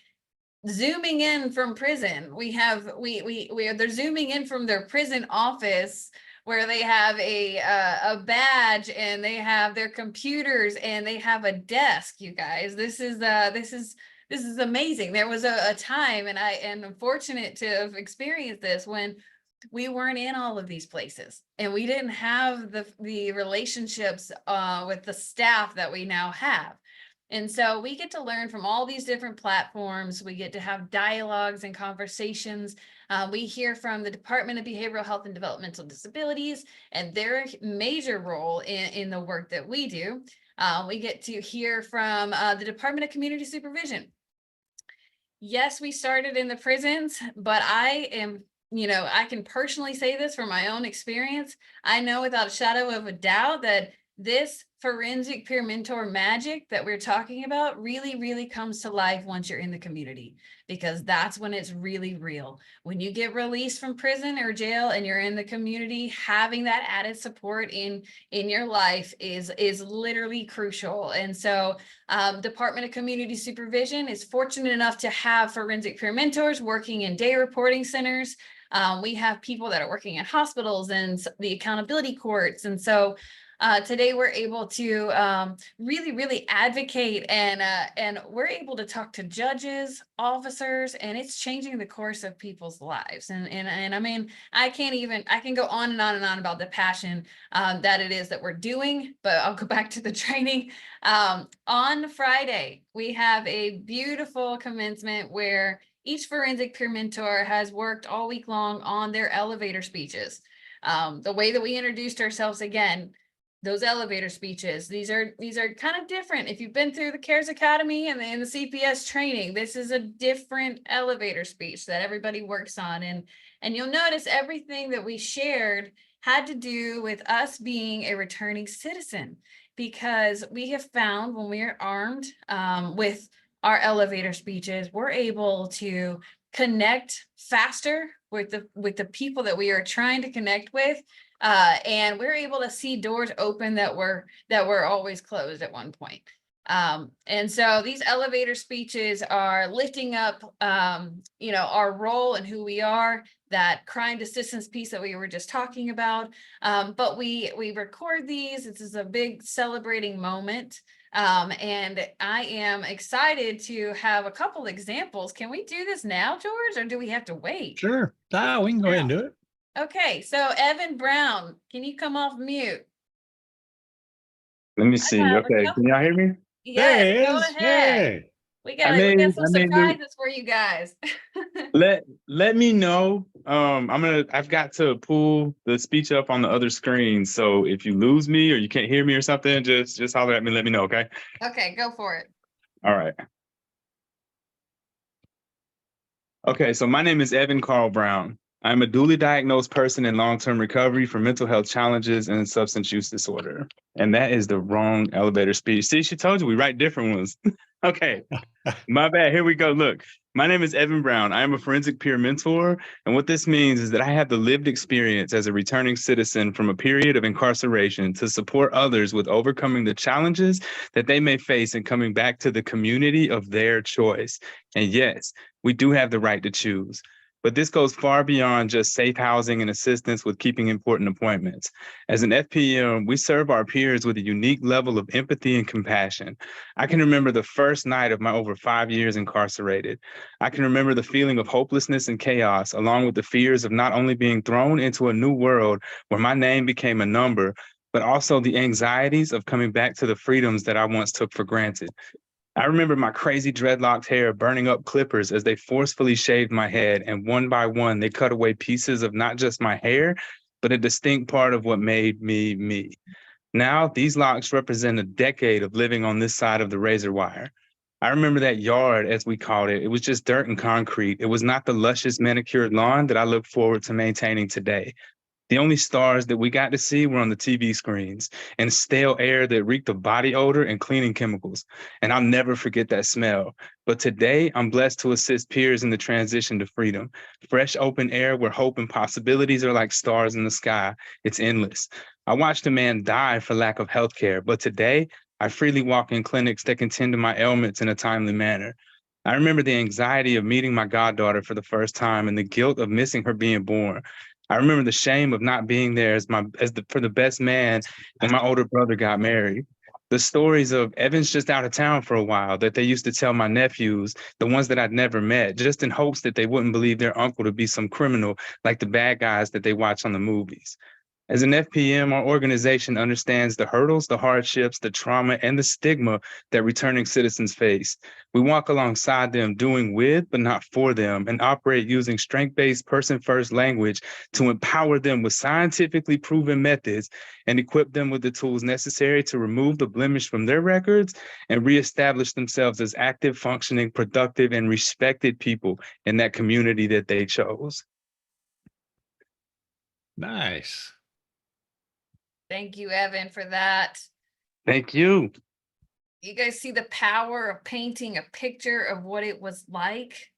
zooming in from prison. They're zooming in from their prison office where they have a badge and they have their computers and they have a desk. You guys, this is amazing. There was a time, and I'm fortunate to have experienced this, when we weren't in all of these places and we didn't have the relationships with the staff that we now have. And so we get to learn from all these different platforms. We get to have dialogues and conversations. We hear from the Department of Behavioral Health and Developmental Disabilities and their major role in the work that we do. We get to hear from the Department of Community Supervision. yes, we started in the prisons, but I am, I can personally say this from my own experience. I know without a shadow of a doubt that this forensic peer mentor magic that we're talking about really, really comes to life once you're in the community, because that's when it's really real. When you get released from prison or jail and you're in the community, having that added support in your life is literally crucial. And so Department of Community Supervision is fortunate enough to have forensic peer mentors working in day reporting centers. We have people that are working in hospitals and the accountability courts. And so today we're able to really, really advocate, and we're able to talk to judges, officers, and it's changing the course of people's lives. And I mean, I can go on and on and on about the passion that it is that we're doing, but I'll go back to the training. On Friday, we have a beautiful commencement where each forensic peer mentor has worked all week long on their elevator speeches. The way that we introduced ourselves, again, those elevator speeches, these are kind of different. If you've been through the CARES Academy and the CPS training, this is a different elevator speech that everybody works on. And you'll notice everything that we shared had to do with us being a returning citizen, because we have found when we are armed with our elevator speeches, we're able to connect faster with the people that we are trying to connect with. And we're able to see doors open that were always closed at one point. And so these elevator speeches are lifting up, our role and who we are, that crime assistance piece that we were just talking about. But we record these. This is a big celebrating moment. And I am excited to have a couple examples. Can we do this now, George, or do we have to wait? Sure. No, we can go ahead and do it. Okay, so Evan Brown, can you come off mute? Let me see. have a Okay, couple- can y'all hear me? Yes, go Yes, ahead. yay. We got some I mean, surprises for you guys. let me know. I've got to pull the speech up on the other screen. So if you lose me or you can't hear me or something, just holler at me. Let me know. Okay. Okay, go for it. All right. Okay, so my name is Evan Carl Brown. I'm a duly diagnosed person in long-term recovery for mental health challenges and substance use disorder. And that is the wrong elevator speech. See, she told you we write different ones. Okay, my bad. Here we go. Look, my name is Evan Brown. I am a forensic peer mentor. And what this means is that I have the lived experience as a returning citizen from a period of incarceration to support others with overcoming the challenges that they may face in coming back to the community of their choice. And yes, we do have the right to choose. But this goes far beyond just safe housing and assistance with keeping important appointments. As an FPM, we serve our peers with a unique level of empathy and compassion. I can remember the first night of my over 5 years incarcerated. I can remember the feeling of hopelessness and chaos, along with the fears of not only being thrown into a new world where my name became a number, but also the anxieties of coming back to the freedoms that I once took for granted. I remember my crazy dreadlocked hair burning up clippers as they forcefully shaved my head, and one by one, they cut away pieces of not just my hair, but a distinct part of what made me me. Now, these locks represent a decade of living on this side of the razor wire. I remember that yard, as we called it. It was just dirt and concrete. It was not the luscious manicured lawn that I look forward to maintaining today. The only stars that we got to see were on the TV screens and stale air that reeked of body odor and cleaning chemicals. And I'll never forget that smell. But today, I'm blessed to assist peers in the transition to freedom. Fresh, open air where hope and possibilities are like stars in the sky. It's endless. I watched a man die for lack of healthcare, but today, I freely walk in clinics that can tend to my ailments in a timely manner. I remember the anxiety of meeting my goddaughter for the first time and the guilt of missing her being born. I remember the shame of not being there for the best man when my older brother got married. The stories of Evan's just out of town for a while that they used to tell my nephews, the ones that I'd never met, just in hopes that they wouldn't believe their uncle to be some criminal like the bad guys that they watch on the movies. As an FPM, our organization understands the hurdles, the hardships, the trauma, and the stigma that returning citizens face. We walk alongside them, doing with but not for them, and operate using strength-based, person-first language to empower them with scientifically proven methods and equip them with the tools necessary to remove the blemish from their records and reestablish themselves as active, functioning, productive, and respected people in that community that they chose. Nice. Thank you, Evan, for that. Thank you. You guys see the power of painting a picture of what it was like.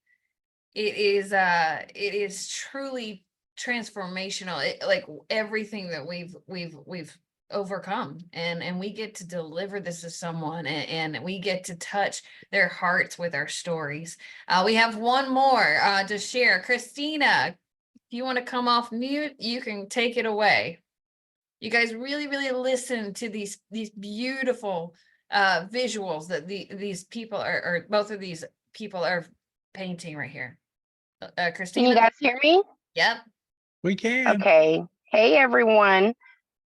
It is truly transformational. Like everything that we've overcome, and we get to deliver this to someone, and we get to touch their hearts with our stories. We have one more to share. Christina, if you want to come off mute, you can take it away. You guys really listen to these beautiful visuals that these people or both of these people are painting right here. Christina? Can you guys hear me? Yep. We can. Okay. Hey, everyone.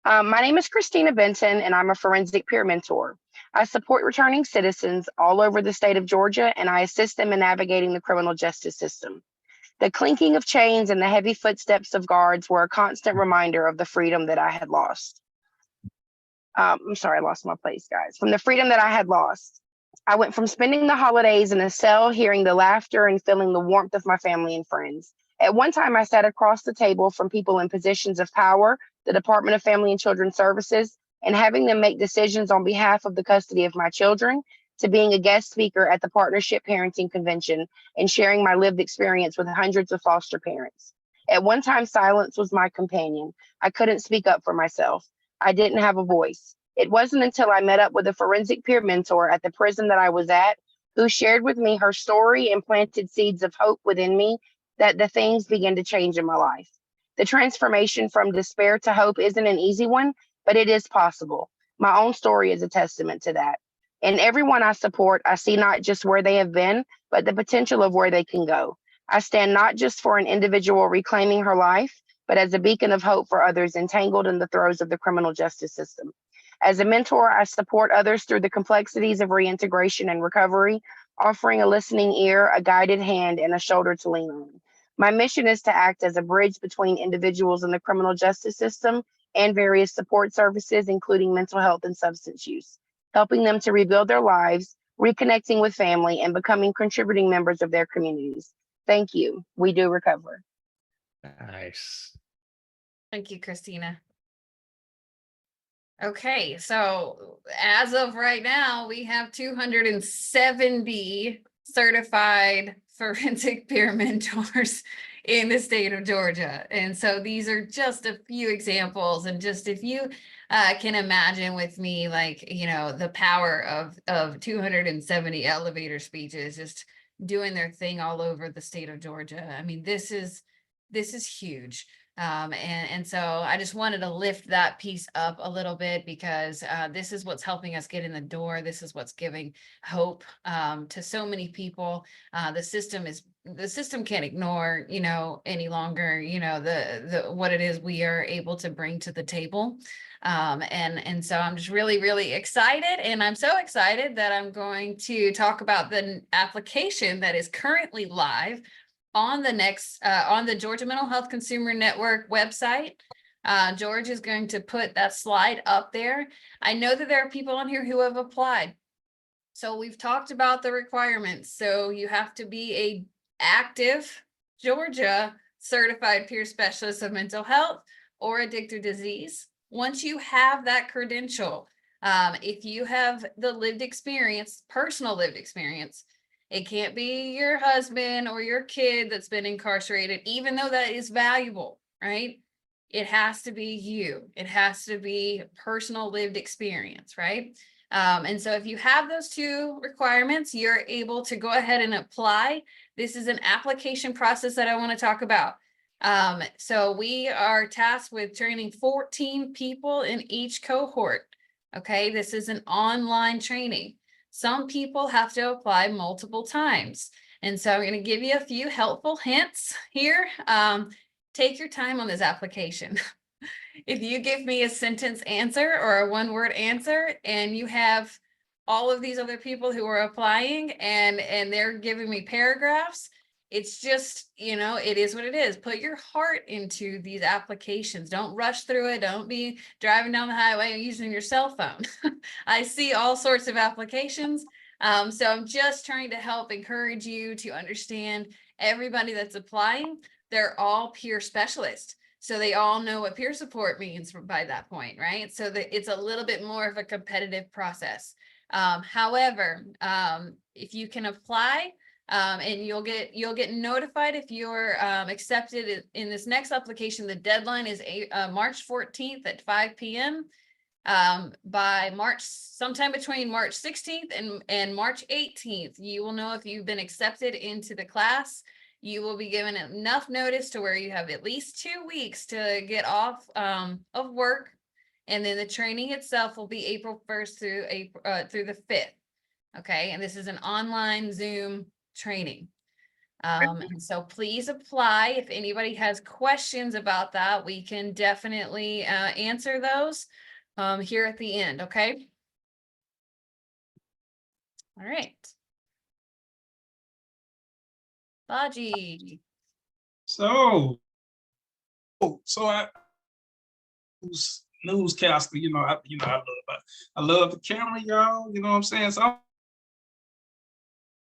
My name is Christina Benton, and I'm a forensic peer mentor. I support returning citizens all over the state of Georgia, and I assist them in navigating the criminal justice system. The clinking of chains and the heavy footsteps of guards were a constant reminder of the freedom that I had lost. I'm sorry, I lost my place, guys. From the freedom that I had lost. I went from spending the holidays in a cell, hearing the laughter and feeling the warmth of my family and friends. At one time, I sat across the table from people in positions of power, the Department of Family and Children's Services, and having them make decisions on behalf of the custody of my children, to being a guest speaker at the Partnership Parenting Convention and sharing my lived experience with hundreds of foster parents. At one time, silence was my companion. I couldn't speak up for myself. I didn't have a voice. It wasn't until I met up with a forensic peer mentor at the prison that I was at, who shared with me her story and planted seeds of hope within me, that the things began to change in my life. The transformation from despair to hope isn't an easy one, but it is possible. My own story is a testament to that. In everyone I support, I see not just where they have been, but the potential of where they can go. I stand not just for an individual reclaiming her life, but as a beacon of hope for others entangled in the throes of the criminal justice system. As a mentor, I support others through the complexities of reintegration and recovery, offering a listening ear, a guided hand, and a shoulder to lean on. My mission is to act as a bridge between individuals in the criminal justice system and various support services, including mental health and substance use, helping them to rebuild their lives, reconnecting with family, and becoming contributing members of their communities. Thank you. We do recover. Nice. Thank you, Christina. Okay, so as of right now, we have 270 certified forensic peer mentors in the state of Georgia. And so these are just a few examples. And just if you can imagine with me, like, you know, the power of 270 elevator speeches just doing their thing all over the state of Georgia. I mean, this is huge. And so I just wanted to lift that piece up a little bit, because this is what's helping us get in the door. This is what's giving hope to so many people. The system can't ignore, you know, any longer, you know, the what it is we are able to bring to the table. And so I'm just really excited, and I'm so excited that I'm going to talk about the application that is currently live on the Georgia Mental Health Consumer Network website. George is going to put that slide up there. I know that there are people on here who have applied. So we've talked about the requirements. So you have to be a active Georgia certified peer specialist of mental health or addictive disease. Once you have that credential, if you have the lived experience, personal lived experience, it can't be your husband or your kid that's been incarcerated, even though that is valuable, right? It has to be you. It has to be personal lived experience, right? And so if you have those two requirements, you're able to go ahead and apply. This is an application process that I want to talk about. So we are tasked with training 14 people in each cohort. Okay, this is an online training. Some people have to apply multiple times. And so I'm going to give you a few helpful hints here. Take your time on this application. If you give me a sentence answer or a one-word answer and you have all of these other people who are applying and they're giving me paragraphs, it's just, you know, it is what it is. Put your heart into these applications. Don't rush through it. Don't be driving down the highway and using your cell phone. I see all sorts of applications. So I'm just trying to help encourage you to understand everybody that's applying, they're all peer specialists. So they all know what peer support means by that point, right? So that it's a little bit more of a competitive process. However, if you can apply, and you'll get notified if you're accepted in this next application. The deadline is March 14th at 5 p.m. By sometime between March 16th and March 18th, you will know if you've been accepted into the class. You will be given enough notice to where you have at least 2 weeks to get off of work. And then the training itself will be April 1st through the 5th. Okay, and this is an online Zoom training. And so please apply. If anybody has questions about that, we can definitely answer those here at the end, okay? All right. Baji. So I newscaster, I love the camera, y'all. You know what I'm saying? So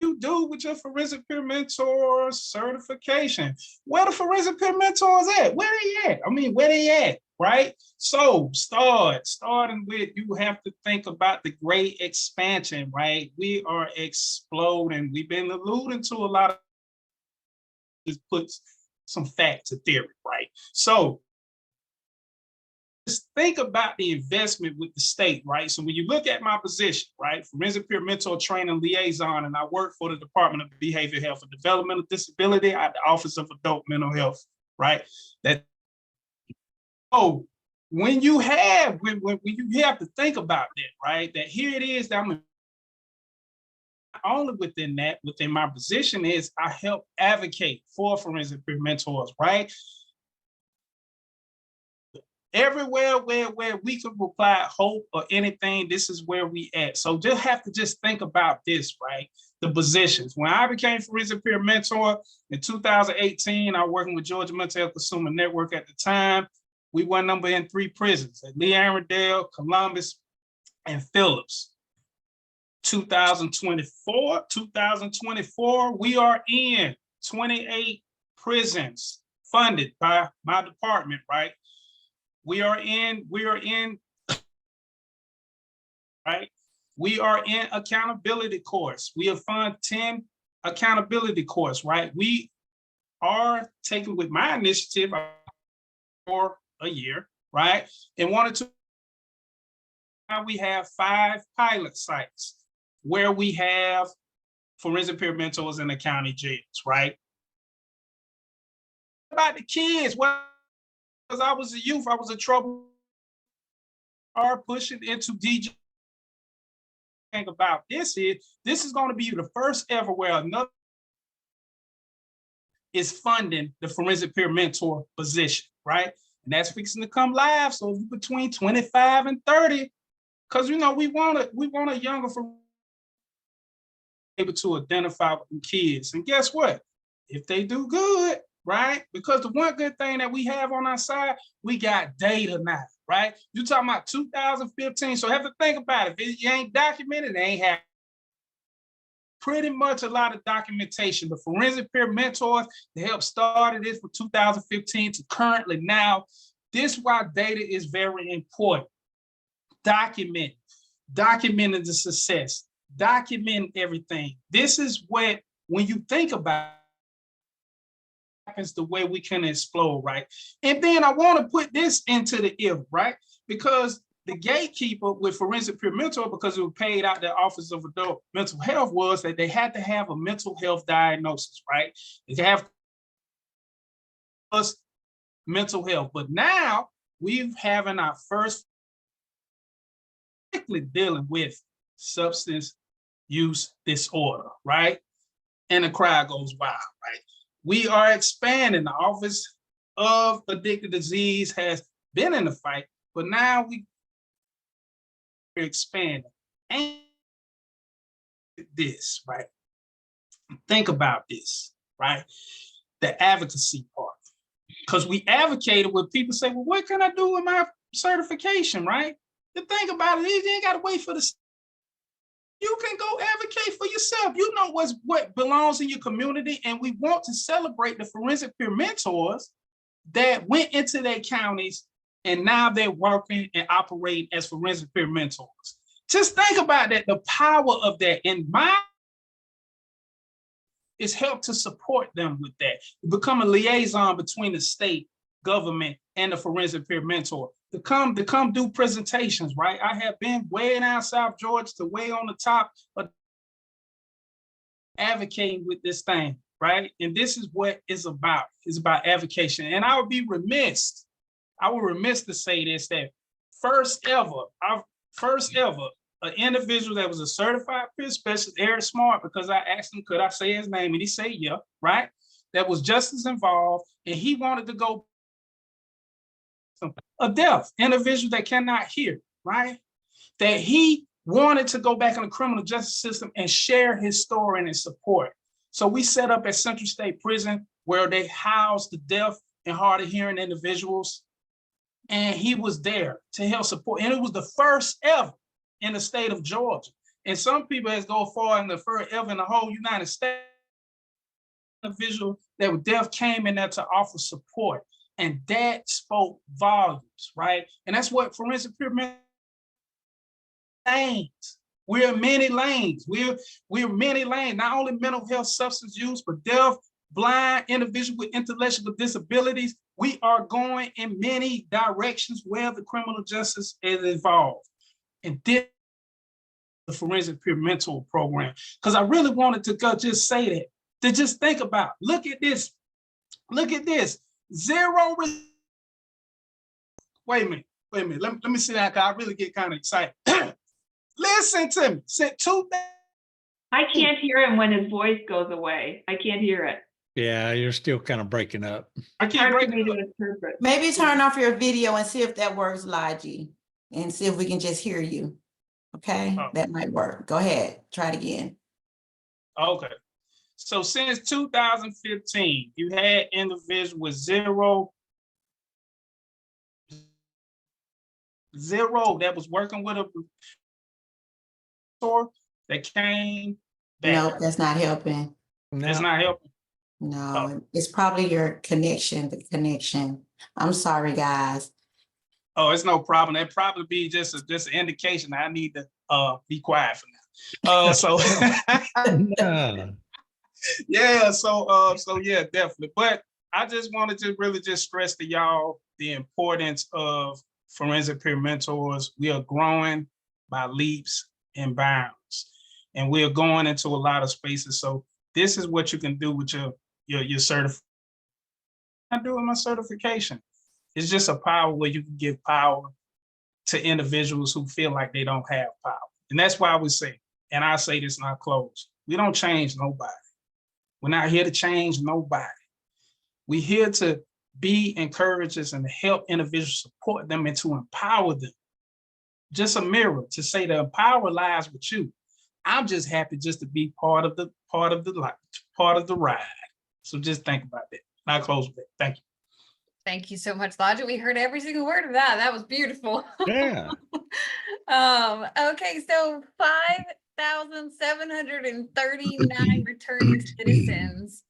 you do with your forensic peer mentor certification. Where the forensic peer mentors at? Where they at? I mean, where they at? Right? So starting with, you have to think about the great expansion, right? We are exploding. We've been alluding to a lot of, just puts some facts to theory, right? So just think about the investment with the state, right? So when you look at my position, right, forensic peer mentor training liaison, and I work for the Department of Behavioral Health and Developmental Disability at the Office of Adult Mental Health, right? When you have to think about that, right? That here it is that I'm not only within my position is I help advocate for forensic peer mentors, right? Everywhere where we can apply hope or anything, this is where we at. So just think about this, right? The positions. When I became forensic peer mentor in 2018, I was working with Georgia Mental Health Consumer Network at the time. We were number in 3 prisons at Lee Arundel, Columbus, and Phillips. 2024, we are in 28 prisons funded by my department, right? We are in accountability course. We have funded 10 accountability course, right? We are taking with my initiative for a year, right? And now we have 5 pilot sites where we have forensic peer mentors in the county jails, right? About the kids, because I was a youth, I was a trouble, are pushing into DJ. Think about this is going to be the first ever where another is funding the forensic peer mentor position, right? And that's fixing to come live. So between 25 and 30, because we want a younger for able to identify with the kids. And guess what? If they do good, right? Because the one good thing that we have on our side, we got data now, right? You talking about 2015, so have to think about it. If you ain't documented, it ain't happening. Pretty much a lot of documentation. The forensic peer mentors, they helped started this from 2015 to currently now. This is why data is very important. Documenting the success, document everything. This is what, when you think about it, happens the way we can explode, right? And then I want to put this into the if, right? Because the gatekeeper with forensic peer mentor, because it was paid out the Office of Adult Mental Health, was that they had to have a mental health diagnosis, right? They have mental health. But now we're having our first dealing with substance use disorder, right? And the crowd goes wild, right? We are expanding. The Office of Addicted Disease has been in the fight, but now we're expanding. And this, right? Think about this, right? The advocacy part. Because we advocated when people say, well, what can I do with my certification, right? The thing about it is you ain't got to wait for the. You can go advocate for yourself. You know what belongs in your community. And we want to celebrate the forensic peer mentors that went into their counties and now they're working and operating as forensic peer mentors. Just think about that, the power of that. And my is help to support them with that. Become a liaison between the state government and the forensic peer mentor. To come do presentations, right? I have been way down South Georgia to way on the top of advocating with this thing, right? And this is what it's about. It's about advocacy. And I would be remiss to say this, that first ever, an individual that was a certified peer specialist, Eric Smart, because I asked him, could I say his name? And he said, yeah, right? That was just as involved. And he wanted to go a deaf individual that cannot hear, right? That he wanted to go back in the criminal justice system and share his story and his support. So we set up at Central State Prison where they house the deaf and hard of hearing individuals. And he was there to help support. And it was the first ever in the state of Georgia. And some people has go far in the first ever in the whole United States. Individual that was deaf came in there to offer support. And that spoke volumes, right? And that's what forensic peer lanes. We're in many lanes. We're many lanes, not only mental health, substance use, but deaf, blind, individuals with intellectual disabilities. We are going in many directions where the criminal justice is involved. And this the forensic peer mentor program. Because I really wanted to go just say that, to just think about, look at this. Zero. Wait a minute. Let me sit down because I really get kind of excited. Listen to me. I can't hear him when his voice goes away. I can't hear it. Yeah, you're still kind of breaking up. I can't break it up. Interpret. Maybe turn off your video and see if that works, Logi, and see if we can just hear you. Okay, that might work. Go ahead, try it again. Okay. So since 2015, you had individuals with zero that was working with a store that came back. No, that's not helping. That's not helping. No, it's probably your connection, the connection. I'm sorry, guys. Oh, it's no problem. That probably be just an indication that I need to be quiet for now. Yeah, so yeah, definitely. But I just wanted to really just stress to y'all the importance of forensic peer mentors. We are growing by leaps and bounds, and we are going into a lot of spaces. So this is what you can do with your certification. I do with my certification. It's just a power where you can give power to individuals who feel like they don't have power. And that's why we say, and I say this in our close, we don't change nobody. We're not here to change nobody. We're here to be encouragers and help individuals, support them and to empower them. Just a mirror to say the power lies with you. I'm just happy just to be part of the ride. So just think about that. And I'll close with it. Thank you. Thank you so much, Logic. We heard every single word of that. That was beautiful. Yeah. Okay, so 5,739 returning citizens.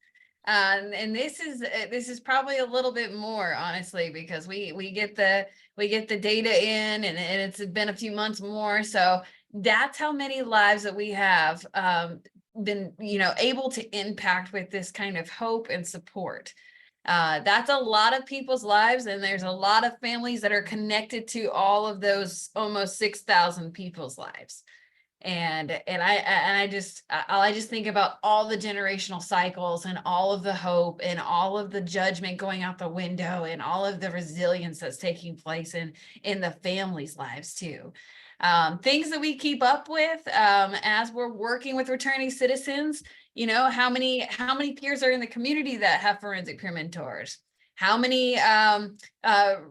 And this is probably a little bit more, honestly, because we get the data in and it's been a few months more. So that's how many lives that we have been, able to impact with this kind of hope and support. That's a lot of people's lives, and there's a lot of families that are connected to all of those almost 6,000 people's lives. And I just think about all the generational cycles and all of the hope and all of the judgment going out the window and all of the resilience that's taking place in the families' lives too. Things that we keep up with as we're working with returning citizens, how many peers are in the community that have forensic peer mentors? How many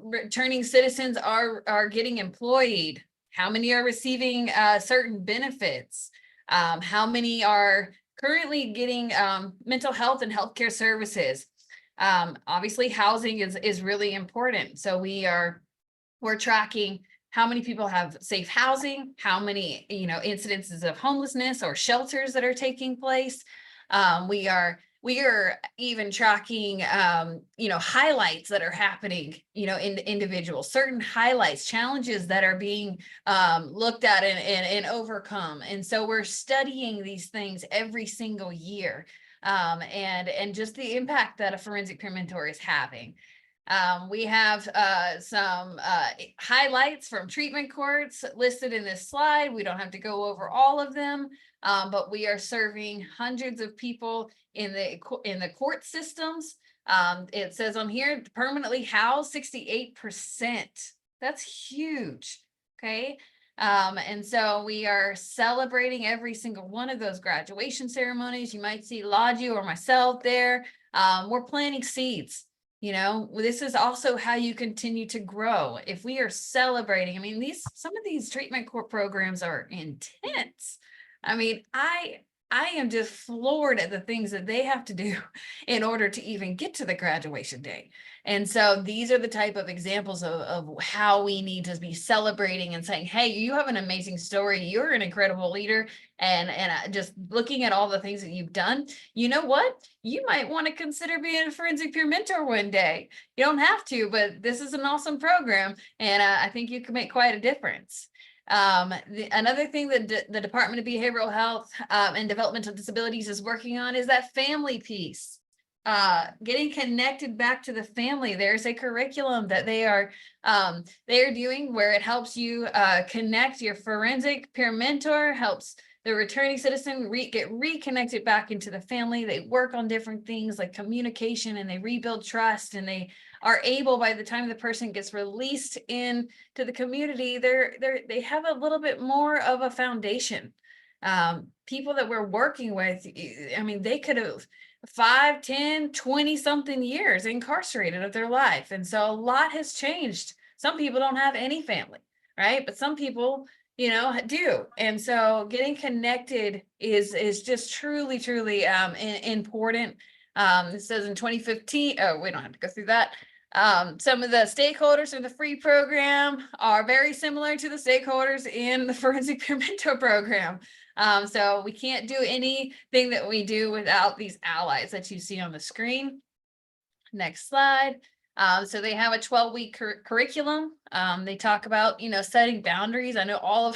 returning citizens are getting employed? How many are receiving certain benefits? How many are currently getting mental health and healthcare services? Obviously, housing is really important. So we're tracking how many people have safe housing, how many, incidences of homelessness or shelters that are taking place. We are even tracking, highlights that are happening, in individuals, certain highlights, challenges that are being looked at and overcome. And so we're studying these things every single year, and just the impact that a forensic peer mentor is having. We have some highlights from treatment courts listed in this slide. We don't have to go over all of them, but we are serving hundreds of people in the court systems. It says on here, permanently housed 68%. That's huge. Okay. And so we are celebrating every single one of those graduation ceremonies. You might see Lodgy or myself there. We're planting seeds. This is also how you continue to grow. If we are celebrating, some of these treatment court programs are intense. I am just floored at the things that they have to do in order to even get to the graduation day. And so these are the type of examples of how we need to be celebrating and saying, hey, you have an amazing story. You're an incredible leader. And just looking at all the things that you've done, you know what? You might want to consider being a forensic peer mentor one day. You don't have to, but this is an awesome program. And I think you can make quite a difference. Another thing that the Department of Behavioral Health and Developmental Disabilities is working on is that family piece. Getting connected back to the family. There's a curriculum that they are doing where it helps you connect your forensic peer mentor, helps the returning citizen get reconnected back into the family. They work on different things like communication, and they rebuild trust, and they are able, by the time the person gets released into the community, they have a little bit more of a foundation. People that we're working with, they could have 5, 10, 20 something years incarcerated of their life. And so a lot has changed. Some people don't have any family, right? But some people, do. And so getting connected is just truly, truly important. It says in 2015, we don't have to go through that. Some of the stakeholders in the free program are very similar to the stakeholders in the forensic peer mentor program. So we can't do anything that we do without these allies that you see on the screen. Next slide. So they have a 12-week curriculum. They talk about, setting boundaries. I know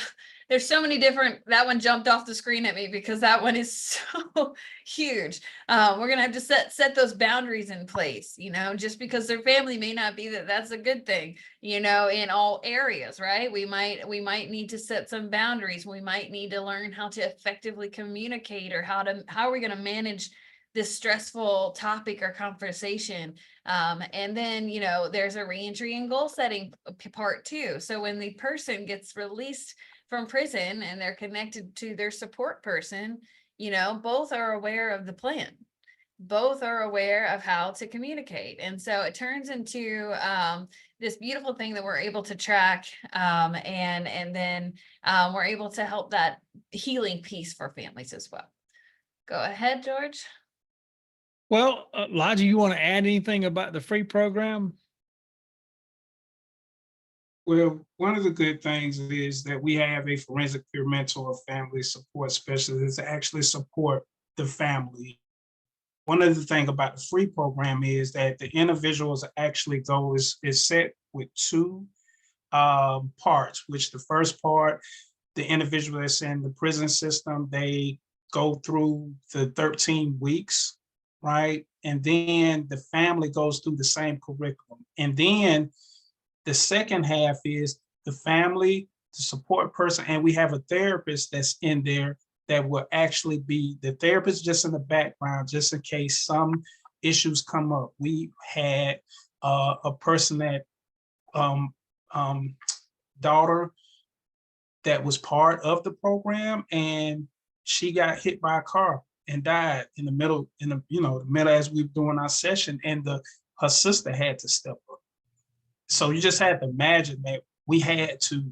there's so many different, that one jumped off the screen at me because that one is so huge. We're going to have to set those boundaries in place, just because their family may not be that's a good thing, in all areas, right? We might need to set some boundaries. We might need to learn how to effectively communicate, or how are we going to manage this stressful topic or conversation. And then, there's a reentry and goal setting part too. So when the person gets released from prison and they're connected to their support person, both are aware of the plan. Both are aware of how to communicate. And so it turns into this beautiful thing that we're able to track, and then we're able to help that healing piece for families as well. Go ahead, George. Well, Lodgy, you want to add anything about the free program? Well, one of the good things is that we have a forensic peer mentor family support specialist to actually support the family. One of the things about the free program is that the individuals actually go is set with 2 parts, which the first part, the individual that's in the prison system, they go through the 13 weeks, right? And then the family goes through the same curriculum. And then the second half is the family, the support person, and we have a therapist that's in there that will actually be the therapist just in the background, just in case some issues come up. We had a person that daughter that was part of the program, and she got hit by a car and died in the middle, the middle as we were doing our session. And the her sister had to step up. So you just had to imagine that we had to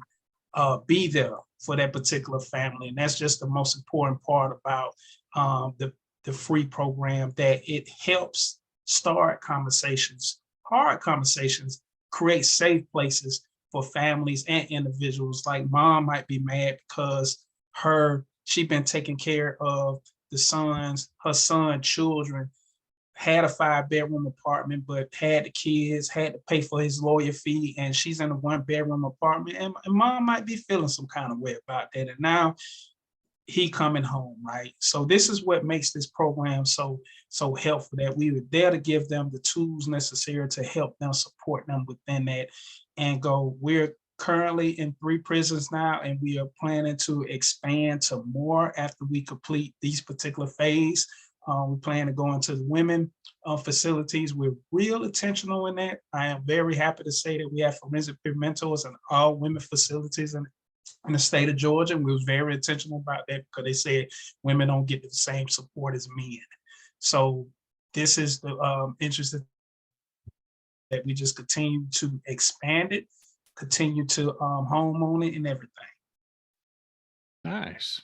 be there for that particular family. And that's just the most important part about the free program, that it helps start conversations, hard conversations, create safe places for families and individuals. Like mom might be mad because she been taking care of her son children, had a 5-bedroom apartment, but had the kids, had to pay for his lawyer fee, and she's in a 1-bedroom apartment. And mom might be feeling some kind of way about that. And now he coming home, right? So this is what makes this program so helpful, that we were there to give them the tools necessary to help them, support them within that, and go. We're currently in 3 prisons now, and we are planning to expand to more after we complete these particular phase. We plan to go into the women facilities. We're real intentional in that. I am very happy to say that we have forensic peer mentors in all women facilities in the state of Georgia. And we was very intentional about that because they said women don't get the same support as men. So this is the interest that we just continue to expand it, continue to home on it and everything. Nice.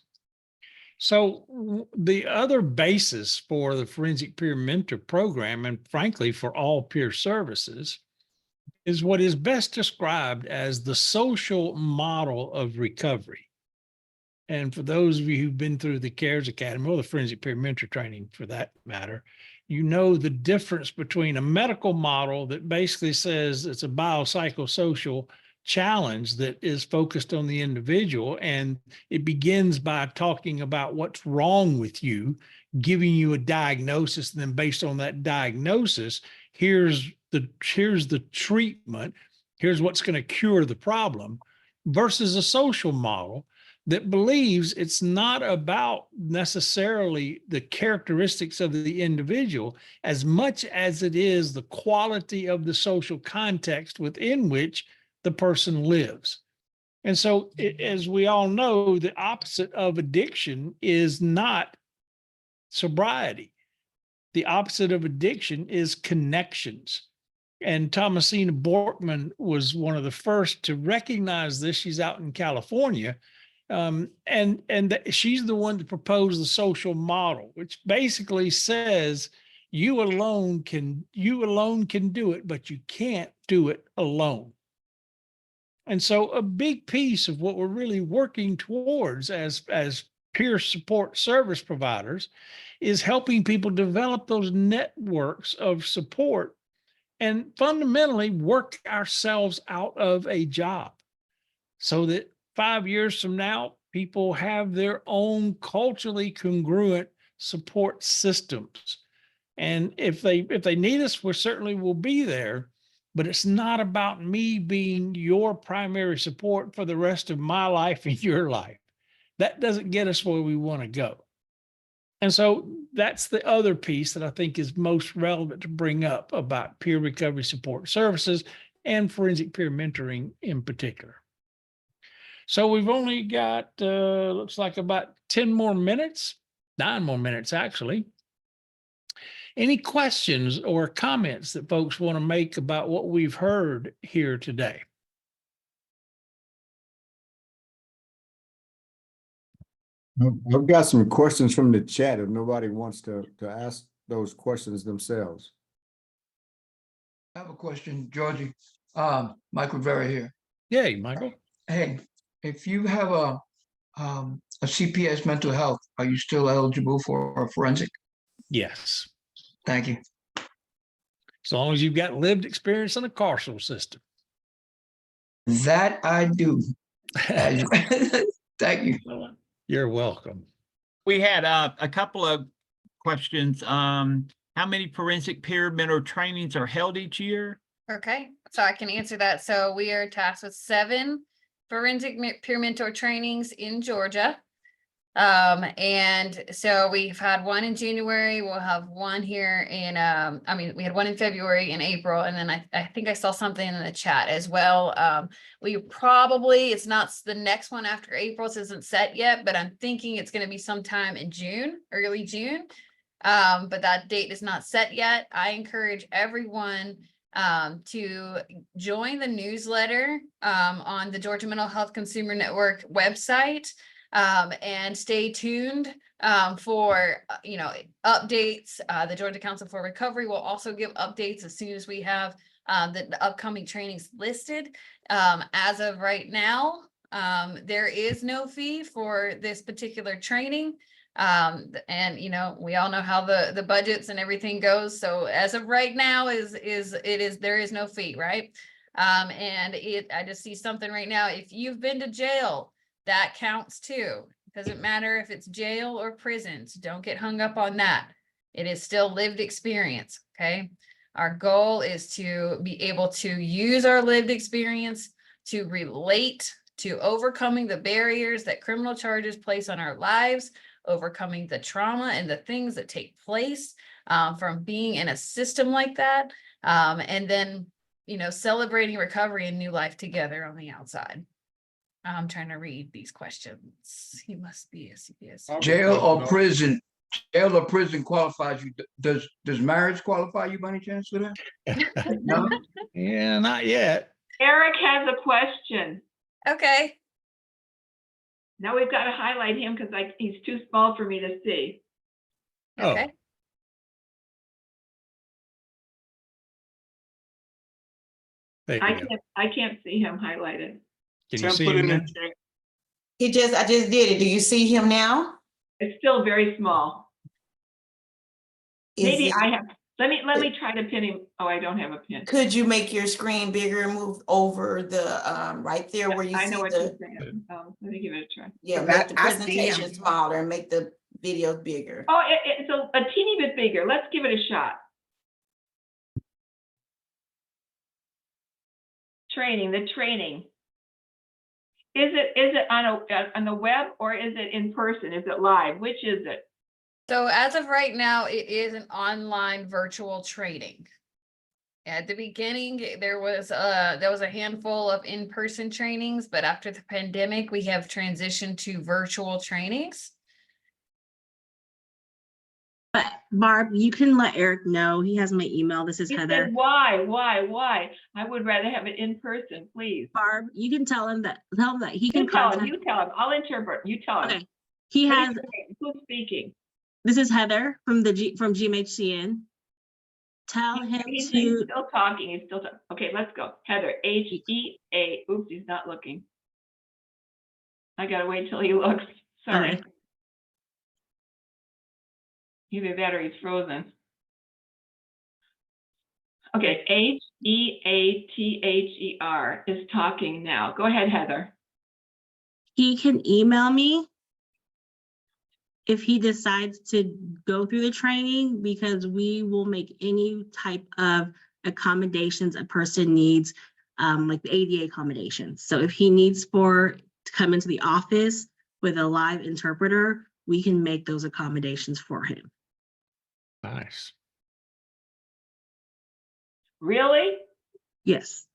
So the other basis for the Forensic Peer Mentor Program, and frankly, for all peer services, is what is best described as the social model of recovery. And for those of you who've been through the CARES Academy or the Forensic Peer Mentor training for that matter, you know the difference between a medical model that basically says it's a biopsychosocial challenge that is focused on the individual, and it begins by talking about what's wrong with you, giving you a diagnosis, and then based on that diagnosis, here's the treatment, here's what's going to cure the problem, versus a social model that believes it's not about necessarily the characteristics of the individual as much as it is the quality of the social context within which the person lives. And so, as we all know, the opposite of addiction is not sobriety. The opposite of addiction is connections. And Thomasina Borkman was one of the first to recognize this. She's out in California. She's the one to propose the social model, which basically says you alone can do it, but you can't do it alone. And so a big piece of what we're really working towards as peer support service providers is helping people develop those networks of support and fundamentally work ourselves out of a job so that 5 years from now, people have their own culturally congruent support systems. And if they need us, we certainly will be there. But it's not about me being your primary support for the rest of my life and your life. That doesn't get us where we want to go. And so that's the other piece that I think is most relevant to bring up about peer recovery support services and forensic peer mentoring in particular. So we've only got, looks like about 10 more minutes, 9 more minutes actually. Any questions or comments that folks want to make about what we've heard here today? I've got some questions from the chat if nobody wants to ask those questions themselves. I have a question, Georgie. Michael Vera here. Yay, Michael. Hey, if you have a CPS mental health, are you still eligible for a forensic? Yes. Thank you. As long as you've got lived experience in the carceral system. That I do. Thank you. You're welcome. We had a couple of questions. How many forensic peer mentor trainings are held each year? Okay, so I can answer that. So we are tasked with 7 forensic peer mentor trainings in Georgia. And so we've had one in January, we'll have one here in, we had one in February and April, and then I think I saw something in the chat as well. It's not the next one after April, this isn't set yet, but I'm thinking it's going to be sometime in June, early June. but that date is not set yet. I encourage everyone to join the newsletter on the Georgia Mental Health Consumer Network website, and stay tuned for updates. The Georgia Council for Recovery will also give updates as soon as we have the upcoming trainings listed. As of right now, there is no fee for this particular training. And we all know how the budgets and everything goes. So as of right now there is no fee, right? And I just see something right now. If you've been to jail, that counts too. It doesn't matter if it's jail or prisons. Don't get hung up on that. It is still lived experience. Okay. Our goal is to be able to use our lived experience to relate to overcoming the barriers that criminal charges place on our lives, overcoming the trauma and the things that take place from being in a system like that. And then, celebrating recovery and new life together on the outside. I'm trying to read these questions. He must be a CPS. Jail or prison? Jail or prison qualifies you. Does marriage qualify you by any chance for that? No? Yeah, not yet. Eric has a question. Okay. Now we've got to highlight him because he's too small for me to see. Oh. Okay. There you go. I can't see him highlighted. Can you see him now? I just did it. Do you see him now? It's still very small. Maybe I have, let me try to pin him. Oh, I don't have a pin. Could you make your screen bigger and move over the, right there where you I see know what you're the, saying. Let me give it a try. yeah, make the presentation smaller and make the videos bigger. Oh, it's a teeny bit bigger. Let's give it a shot. The training. Is it on the web or is it in person? Is it live? Which is it? So as of right now, it is an online virtual training. At the beginning, there was a handful of in-person trainings, but after the pandemic, we have transitioned to virtual trainings. But Barb, you can let Eric know. He has my email. This is He Heather. said, why? I would rather have it in person, please. Barb, you can tell him that he can You tell contact. him. I'll interpret. You tell him. Okay. He has. Who's speaking? This is Heather from GMHCN. Tell him He's to. still talking. He's still talking. Okay, let's go. Heather, H-E-A. Oops, he's not looking. I gotta wait till he looks. Sorry. Okay. Either that or he's frozen. Okay, H-E-A-T-H-E-R is talking now. Go ahead, Heather. He can email me if he decides to go through the training, because we will make any type of accommodations a person needs, like the ADA accommodations. So if he needs to come into the office with a live interpreter, we can make those accommodations for him. Nice. Really? Yes.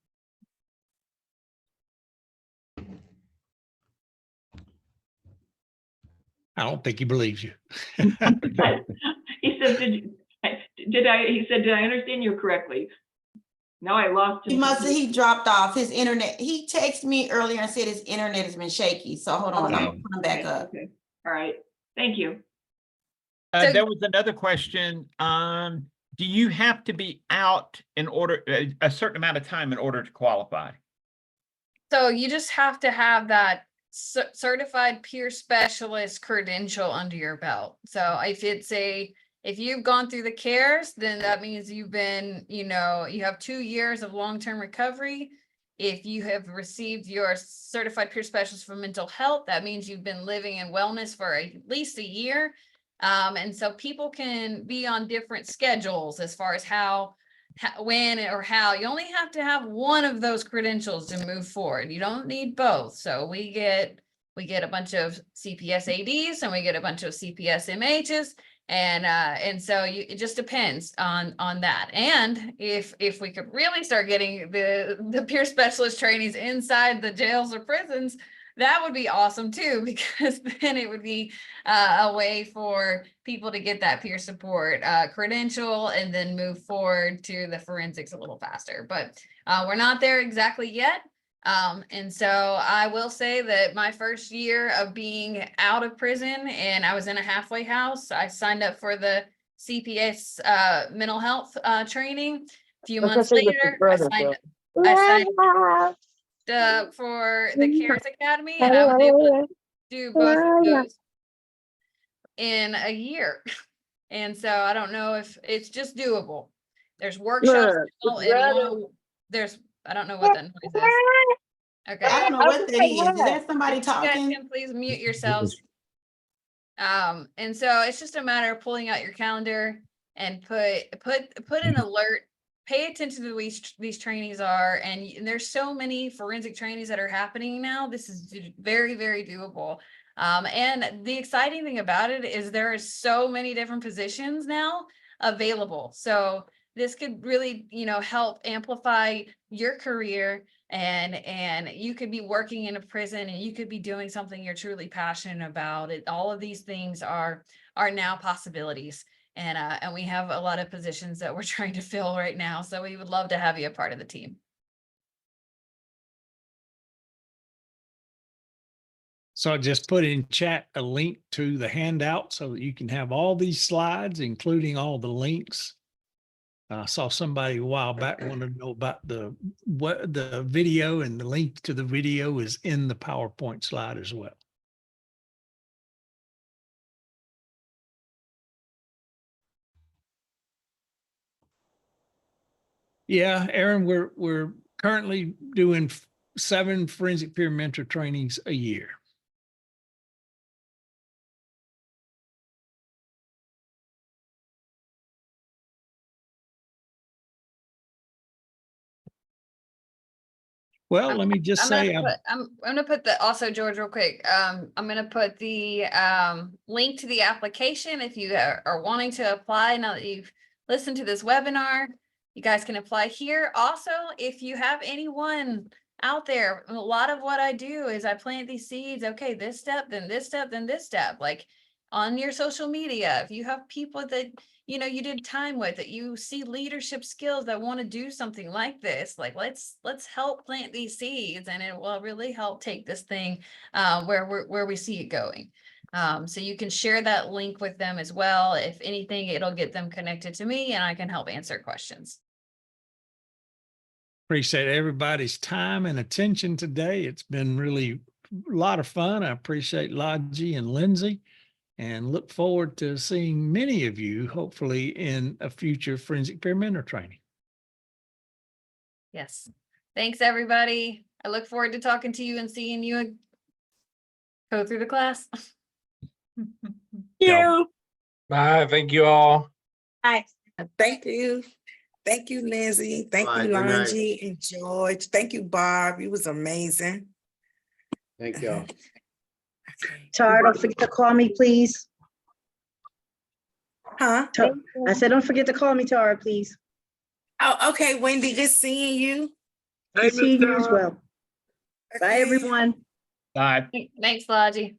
I don't think he believes you. He said, did I understand you correctly? No, I lost him. He dropped off his internet. He texted me earlier and said his internet has been shaky. So hold on, I'm gonna put him back up. Okay. All right, thank you. There was another question. Do you have to be out in order a certain amount of time in order to qualify? So you just have to have that certified peer specialist credential under your belt. So if you've gone through the CARES, then that means you've been, you have 2 years of long-term recovery. If you have received your certified peer specialist for mental health, that means you've been living in wellness for at least a year. And so people can be on different schedules as far as when or how. You only have to have one of those credentials to move forward. You don't need both. So we get a bunch of CPS ADs and we get a bunch of CPS MHs. And so it just depends on that. And if we could really start getting the peer specialist trainings inside the jails or prisons, that would be awesome too, because then it would be a way for people to get that peer support credential and then move forward to the forensics a little faster. But we're not there exactly yet. And so I will say that my first year of being out of prison and I was in a halfway house, I signed up for the CPS mental health training. A few months later, I signed up for the CARES Academy, and I was able to do both of those in a year. And so I don't know if it's just doable. There's workshops now and I don't know what that noise is. Okay. I don't know what that is. Is that somebody You guys talking? can please mute yourselves. And so it's just a matter of pulling out your calendar and put an alert, pay attention to these trainings are, and there's so many forensic trainings that are happening now. This is very, very doable. And the exciting thing about it is there are so many different positions now available. So this could really, help amplify your career, and you could be working in a prison and you could be doing something you're truly passionate about. All of these things are now possibilities. And we have a lot of positions that we're trying to fill right now. So we would love to have you a part of the team. So I just put in chat a link to the handout so that you can have all these slides, including all the links. I saw somebody a while back wanted to know about the video, and the link to the video is in the PowerPoint slide as well. Yeah, Aaron, we're currently doing 7 forensic peer mentor trainings a year. Well, let me just say, I'm gonna put the, also George, real quick. I'm gonna put the link to the application if you are wanting to apply now that you've listened to this webinar. You guys can apply here. Also, if you have anyone out there, a lot of what I do is I plant these seeds. Okay, this step, then this step, then this step. Like on your social media, if you have people that you did time with, that you see leadership skills that want to do something like this, like let's help plant these seeds, and it will really help take this thing where we see it going. So you can share that link with them as well. If anything, it'll get them connected to me and I can help answer questions. Appreciate everybody's time and attention today. It's been really a lot of fun. I appreciate Laji and Lindsay, and look forward to seeing many of you, hopefully, in a future forensic peer mentor training. Yes. Thanks, everybody. I look forward to talking to you and seeing you go through the class. Bye. Thank you all. Thank you. Thank you, Lindsay. Thank you, Longie and George. Thank you, Barb. You was amazing. Thank y'all. Tara, don't forget to call me, please. Huh? I said, don't forget to call me, Tara, please. Oh, okay, Wendy, good seeing you. Good seeing you as well. Bye, Okay. everyone. Bye. Thanks, Logie.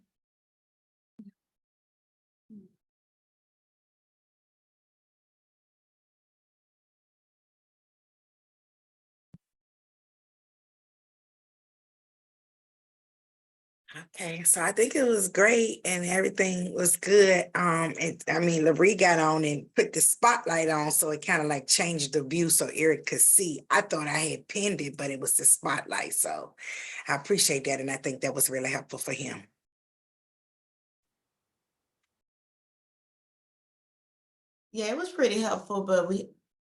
Okay, so I think it was great and everything was good. Laree got on and put the spotlight on, so it kind of like changed the view so Eric could see. I thought I had pinned it, but it was the spotlight. So I appreciate that, and I think that was really helpful for him. Yeah, it was pretty helpful, but we